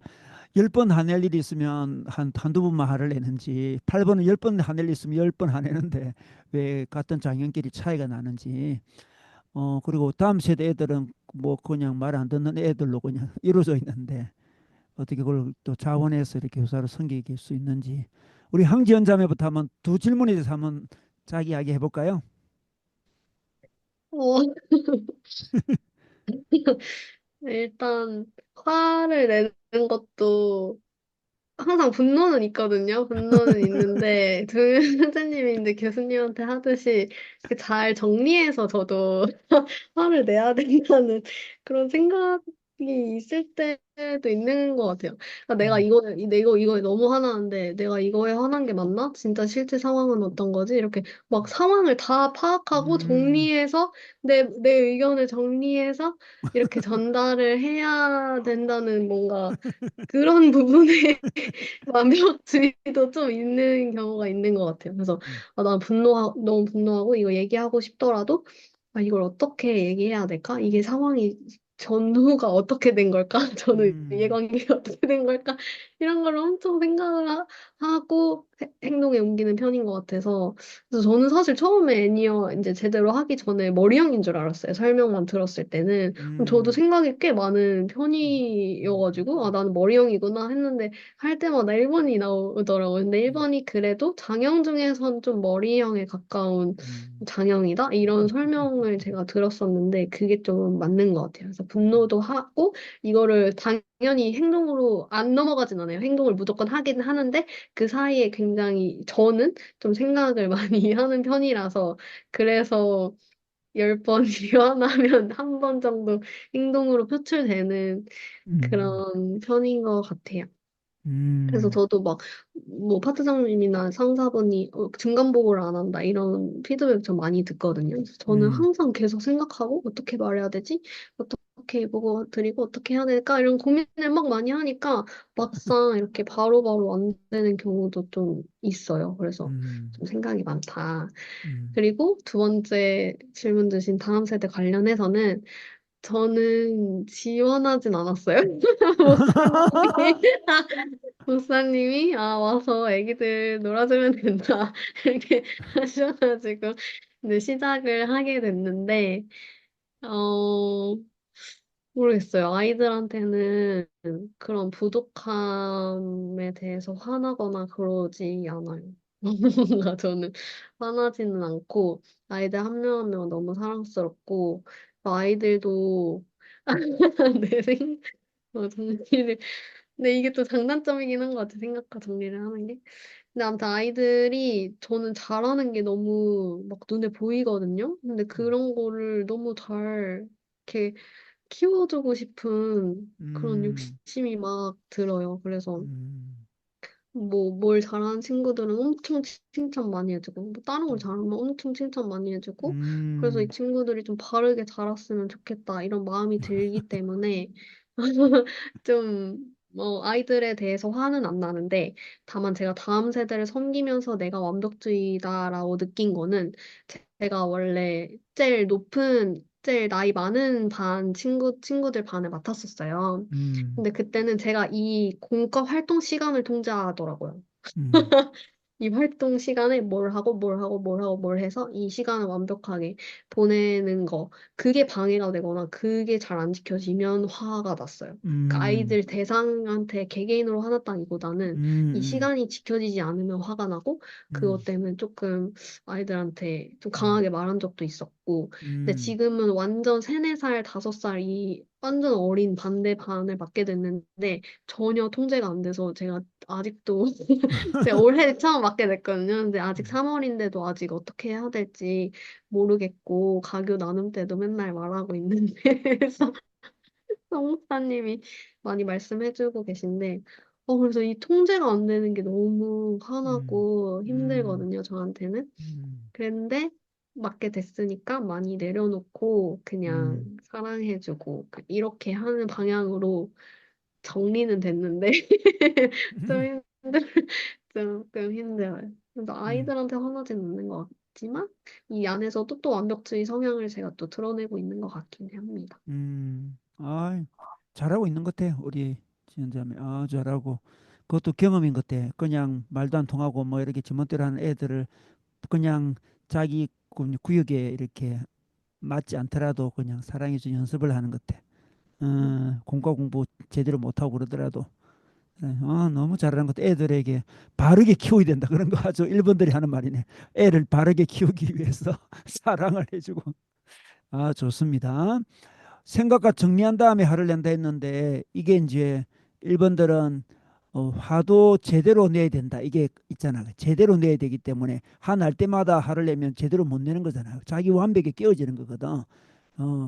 10번 화낼 일이 있으면 한두 번만 화를 내는지, 8번은 10번 화낼 일 있으면 10번 화내는데 왜 같은 장년끼리 차이가 나는지. 그리고 다음 세대 애들은 뭐 그냥 말 안 듣는 애들로 그냥 이루어져 있는데 어떻게 그걸 또 자원해서 이렇게 교사를 섬길 수 있는지. 우리 황지연 자매부터 한번 두 질문에 대해서 한번 자기 이야기 해볼까요? 어, 일단 화를 내는 것도 항상 분노는 있거든요. 분노는 있는데 조윤 선생님이 이제 교수님한테 하듯이 이렇게 잘 정리해서 저도 화를 내야 된다는 그런 생각이 있을 때도 있는 것 같아요. 그러니까 내가 음, 이거에 너무 화나는데 내가 이거에 화난 게 맞나? 진짜 실제 상황은 어떤 거지? 이렇게 막 상황을 다 파악하고 음, 정리해서 내 의견을 정리해서 이렇게 전달을 해야 된다는 뭔가 그런 부분에 완벽주의도 좀 있는 경우가 있는 것 같아요. 그래서 음, 난 너무 분노하고 이거 얘기하고 싶더라도 이걸 어떻게 얘기해야 될까? 이게 상황이 전후가 어떻게 된 걸까? 저는 음, 이해관계가 어떻게 된 걸까? 이런 걸 엄청 생각을 하고 행동에 옮기는 편인 것 같아서 그래서 저는 사실 처음에 애니어 이제 제대로 하기 전에 머리형인 줄 알았어요. 설명만 들었을 때는 저도 음, 생각이 꽤 많은 음, 음, 편이어가지고 나는 머리형이구나 했는데 할 때마다 1번이 나오더라고요. 근데 음, 1번이 그래도 장형 중에선 좀 머리형에 가까운 음, 장형이다? 이런 설명을 제가 들었었는데 그게 좀 맞는 것 같아요. 그래서 분노도 하고 이거를 당연히 행동으로 안 넘어가진 않아요. 행동을 무조건 하긴 하는데 그 사이에 굉장히 저는 좀 생각을 많이 하는 편이라서 그래서 10번 일어나면 한 번 정도 행동으로 표출되는 음, 그런 편인 것 같아요. 그래서 음, 저도 막, 뭐, 파트장님이나 상사분이 중간 보고를 안 한다, 이런 피드백 좀 많이 듣거든요. 그래서 저는 음, 항상 계속 생각하고, 어떻게 말해야 되지? 어떻게 보고 드리고, 어떻게 해야 될까? 이런 고민을 막 많이 하니까, 막상 이렇게 바로바로 안 되는 경우도 좀 있어요. 그래서 음, 좀 생각이 많다. 음. 그리고 두 번째 질문 주신 다음 세대 관련해서는, 저는 지원하진 않았어요. 목사님이. 목사님이 와서 애기들 놀아주면 된다 이렇게 하셔가지고 이제 시작을 하게 됐는데 어 모르겠어요. 아이들한테는 그런 부족함에 대해서 화나거나 그러지 않아요. 뭔가 저는 화나지는 않고 아이들 한 명 한 명 너무 사랑스럽고 아이들도 내 정리를 근데 이게 또 장단점이긴 한 것 같아 생각과 정리를 하는 게 근데 아무튼 아이들이 저는 잘하는 게 너무 막 눈에 보이거든요 근데 그런 거를 너무 잘 이렇게 키워주고 싶은 그런 음, 욕심이 막 들어요 그래서 음, 뭐, 뭘 잘하는 친구들은 엄청 칭찬 많이 해주고, 뭐, 다른 걸 음, 잘하면 엄청 칭찬 많이 해주고, 그래서 이 음, 친구들이 좀 바르게 자랐으면 좋겠다, 이런 마음이 들기 때문에, 좀, 아이들에 대해서 화는 안 나는데, 다만 제가 다음 세대를 섬기면서 내가 완벽주의다라고 느낀 거는, 제가 원래 제일 나이 많은 친구들 반을 맡았었어요. 음, 근데 그때는 제가 이 공과 활동 시간을 통제하더라고요. 음, 이 활동 시간에 뭘 하고 뭘 하고 뭘 하고 뭘 해서 이 시간을 완벽하게 보내는 거 그게 방해가 되거나 그게 잘 안 지켜지면 화가 났어요. 그러니까 음, 아이들 대상한테 개개인으로 화났다기보다는 이 음, 시간이 지켜지지 않으면 화가 나고 음, 그것 때문에 조금 아이들한테 좀 음, 강하게 말한 적도 있었고 근데 음, 지금은 완전 3, 4살, 5살이 완전 어린 반대반을 맞게 됐는데 전혀 통제가 안 돼서 제가 아직도 제가 올해 처음 맡게 됐거든요. 근데 아직 음, 3월인데도 아직 어떻게 해야 될지 모르겠고 가교 나눔 때도 맨날 말하고 있는데 그래서 성 목사님이 많이 말씀해주고 계신데 그래서 이 통제가 안 되는 게 너무 음, 화나고 음, 힘들거든요, 저한테는. 음, 그런데 맡게 됐으니까 많이 내려놓고 음. 그냥 사랑해주고 이렇게 하는 방향으로 정리는 됐는데 좀 조금 힘들어요. 그래서 음. 아이들한테 화나진 않는 것 같지만 이 안에서도 또 완벽주의 성향을 제가 또 드러내고 있는 것 같긴 합니다. 아, 잘하고 있는 것 같아. 우리 지연자매. 아, 잘하고. 그것도 경험인 것 같아. 그냥 말도 안 통하고 뭐 이렇게 지멋대로 하는 애들을 그냥 자기 구역에 이렇게 맞지 않더라도 그냥 사랑해주는 연습을 하는 것 같아. 공과 공부 제대로 못하고 그러더라도. 너무 잘하는 것 같아. 애들에게 바르게 키워야 된다. 그런 거 아주 일본들이 하는 말이네. 애를 바르게 키우기 위해서 사랑을 해주고. 아, 좋습니다. 생각과 정리한 다음에 화를 낸다 했는데 이게 이제 일본들은 화도 제대로 내야 된다. 이게 있잖아. 제대로 내야 되기 때문에 화 날 때마다 화를 내면 제대로 못 내는 거잖아요. 자기 완벽에 깨어지는 거거든.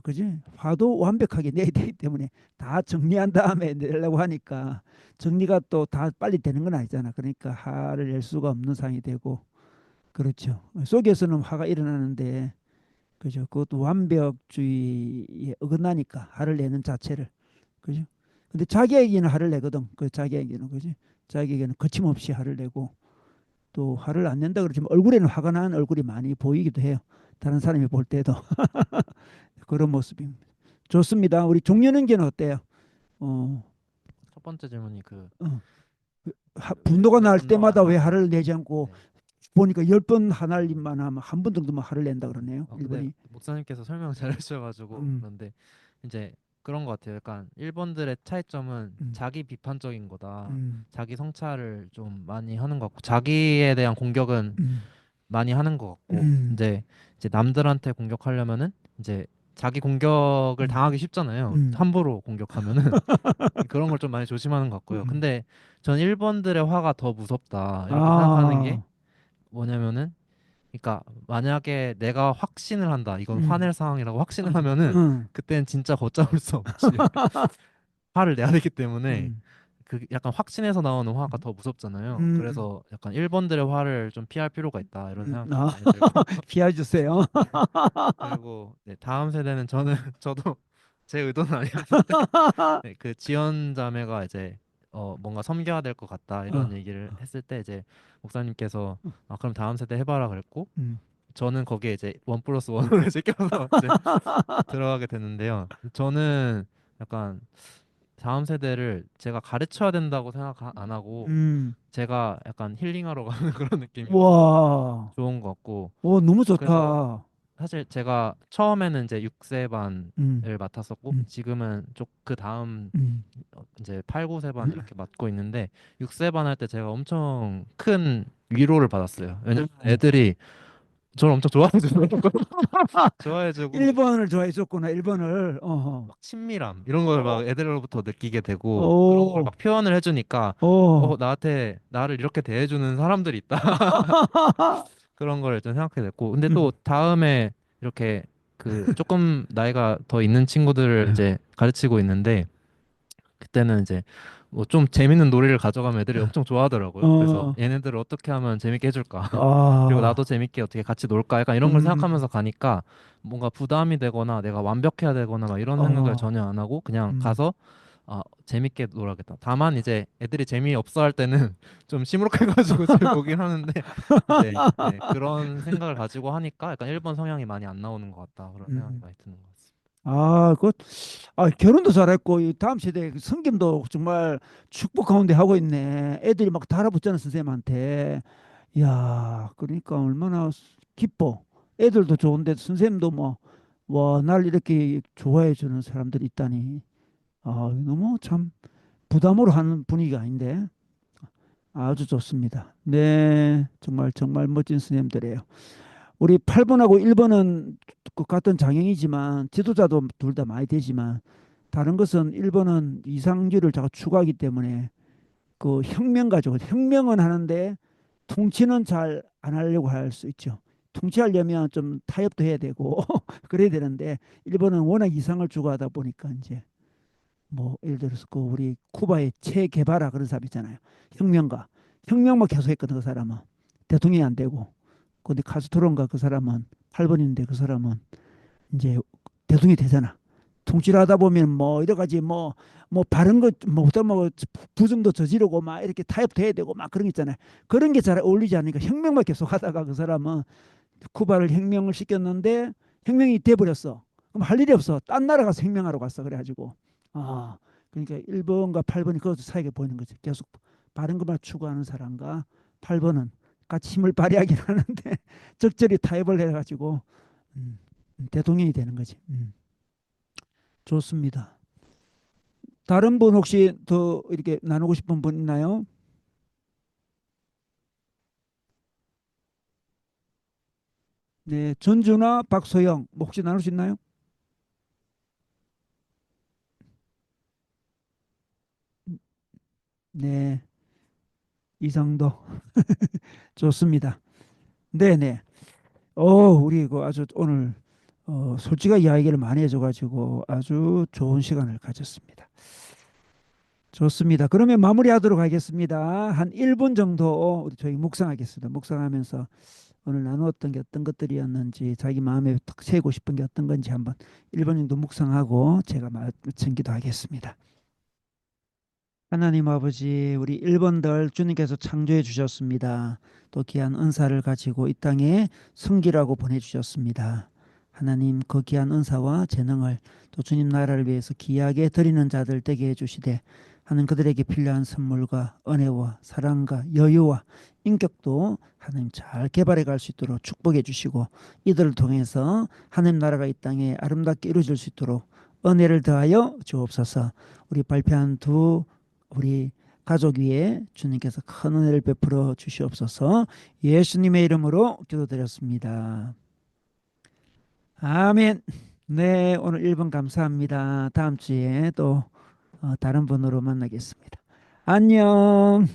그지? 화도 완벽하게 내야 되기 때문에 다 정리한 다음에 내려고 하니까 정리가 또 다 빨리 되는 건 아니잖아. 그러니까 화를 낼 수가 없는 상황이 되고 그렇죠. 속에서는 화가 일어나는데 그죠? 그것도 완벽주의에 어긋나니까 화를 내는 자체를 그죠? 근데 자기에게는 화를 내거든. 그 자기에게는 그지? 자기에게는 거침없이 화를 내고 또 화를 안 낸다 그러지만 얼굴에는 화가 나는 얼굴이 많이 보이기도 해요. 다른 사람이 볼 때도 그런 모습입니다. 좋습니다. 우리 종려는계는 어때요? 어, 첫 번째 질문이 어, 왜 분노가 날 분노가 때마다 안 왜 나냐. 화를 내지 않고 네. 보니까 10번 화날 일만 하면 한 번 정도만 화를 낸다 그러네요. 근데 일본이. 목사님께서 설명 잘 해주셔가지고 음, 그런데 이제 그런 것 같아요. 약간 일본들의 차이점은 음, 자기 비판적인 거다. 음, 자기 성찰을 좀 많이 하는 것 같고 자기에 대한 공격은 음, 많이 하는 것 같고 음, 이제 남들한테 공격하려면은 이제 자기 공격을 음, 당하기 쉽잖아요. 음, 함부로 공격하면은 그런 걸 좀 많이 조심하는 것 같고요. 음. 근데 전 일본들의 화가 더 무섭다 이렇게 생각하는 게 아, 뭐냐면은 그러니까 만약에 내가 확신을 한다. 이건 음, 화낼 상황이라고 확신을 하면은 음, 그때는 진짜 걷잡을 수 없지. 화를 내야 되기 때문에 음, 그 약간 확신에서 나오는 화가 음, 더 무섭잖아요. 음, 그래서 약간 일본들의 화를 좀 피할 필요가 있다. 이런 생각도 아, 많이 들고. 피해주세요. 네. 그리고 네, 다음 세대는 저는 저도 제 의도는 아니었는데 네, 그 지연 자매가 이제 뭔가 섬겨야 될 것 같다 이런 어, 얘기를 했을 때 이제 목사님께서 그럼 다음 세대 해봐라 그랬고 음, 저는 거기에 이제 원 플러스 원을 이제 껴서 이제 들어가게 됐는데요. 저는 약간 다음 세대를 제가 가르쳐야 된다고 생각 안 하고 음, 제가 약간 힐링하러 가는 그런 느낌이어서 와, 좋은 것 같고 너무 그래서 좋다. 사실 제가 처음에는 이제 6세 반을 음, 맡았었고 음, 지금은 좀 그 다음 음, 이제 8, 9세 반 이렇게 맡고 있는데 6세 반 할 때 제가 엄청 큰 위로를 받았어요. 왜냐면 애들이 저를 엄청 좋아해주고 좋아해주고 1번을 좋아했었구나, 1번을. 어허. 막 친밀함 이런 걸 막 애들로부터 느끼게 되고 그런 걸 오, 막 표현을 해주니까 오. 나한테 나를 이렇게 대해주는 사람들이 있다 그런 걸 좀 생각하게 됐고 근데 또 음, 다음에 이렇게 그 조금 나이가 더 있는 친구들을 이제 가르치고 있는데 그때는 이제 뭐 좀 재밌는 놀이를 가져가면 애들이 엄청 좋아하더라고요. 그래서 어, 얘네들을 어떻게 하면 재밌게 해줄까? 그리고 나도 아, 재밌게 어떻게 같이 놀까? 약간 이런 걸 음, 생각하면서 가니까 뭔가 부담이 되거나 내가 완벽해야 되거나 막 이런 생각을 어, 전혀 안 하고 그냥 음, 가서 재밌게 놀아야겠다. 다만 이제 애들이 재미없어 할 때는 좀 시무룩해가지고 잘 보긴 하는데 이제 네, 그런 생각을 가지고 하니까 약간 일본 성향이 많이 안 나오는 것 같다. 그런 생각이 음. 많이 드는 것 같습니다. 결혼도 잘했고, 이 다음 세대 성김도 정말 축복 가운데 하고 있네. 애들이 막 달아붙잖아, 선생님한테. 야, 그러니까 얼마나 기뻐. 애들도 좋은데 선생님도 뭐, 와, 날 이렇게 좋아해 주는 사람들이 있다니. 아, 너무 참 부담으로 하는 분위기가 아닌데 아주 좋습니다. 네, 정말 정말 멋진 선생님들이에요. 우리 8번하고 1번은 같은 장형이지만 지도자도 둘 다 많이 되지만 다른 것은 1번은 이상주의를 자꾸 추구하기 때문에 그 혁명 가지고 혁명은 하는데 통치는 잘 안 하려고 할 수 있죠. 통치하려면 좀 타협도 해야 되고 그래야 되는데 1번은 워낙 이상을 추구하다 보니까 이제 뭐 예를 들어서 그 우리 쿠바의 체 게바라 그런 사람 있잖아요. 혁명가. 혁명만 계속했거든 그 사람은. 대통령이 안 되고. 근데 카스트로인가 그 사람은 8번인데 그 사람은 이제 대통령이 되잖아. 통치를 하다 보면 뭐 여러 가지 뭐 바른 것뭐 부정도 저지르고 막 이렇게 타협도 해야 되고 막 그런 게 있잖아요. 그런 게 잘 어울리지 않으니까 혁명만 계속 하다가 그 사람은 쿠바를 혁명을 시켰는데 혁명이 돼버렸어. 그럼 할 일이 없어. 딴 나라 가서 혁명하러 갔어. 그래가지고 아 그러니까 1번과 8번이 그것도 차이가 보이는 거지. 계속 바른 것만 추구하는 사람과 8번은 같이 힘을 발휘하긴 하는데 적절히 타협을 해가지고 음, 대통령이 되는 거지. 좋습니다. 다른 분 혹시 더 이렇게 나누고 싶은 분 있나요? 네, 전주나 박소영 뭐 혹시 나눌 수 있나요? 네, 이 정도 좋습니다. 네네. 우리 그 아주 오늘 솔직한 이야기를 많이 해줘가지고 아주 좋은 시간을 가졌습니다. 좋습니다. 그러면 마무리하도록 하겠습니다. 한 1분 정도 우리 저희 묵상하겠습니다. 묵상하면서 오늘 나누었던 게 어떤 것들이었는지 자기 마음에 탁 새고 싶은 게 어떤 건지 한번 1분 정도 묵상하고 제가 마친 기도하겠습니다. 하나님 아버지, 우리 1번들 주님께서 창조해 주셨습니다. 또 귀한 은사를 가지고 이 땅에 섬기라고 보내주셨습니다. 하나님 그 귀한 은사와 재능을 또 주님 나라를 위해서 귀하게 드리는 자들 되게 해주시되 하나님 그들에게 필요한 선물과 은혜와 사랑과 여유와 인격도 하나님 잘 개발해 갈 수 있도록 축복해 주시고 이들을 통해서 하나님 나라가 이 땅에 아름답게 이루어질 수 있도록 은혜를 더하여 주옵소서. 우리 발표한 우리 가족 위에 주님께서 큰 은혜를 베풀어 주시옵소서. 예수님의 이름으로 기도드렸습니다. 아멘. 네, 오늘 1번 감사합니다. 다음 주에 또 다른 분으로 만나겠습니다. 안녕.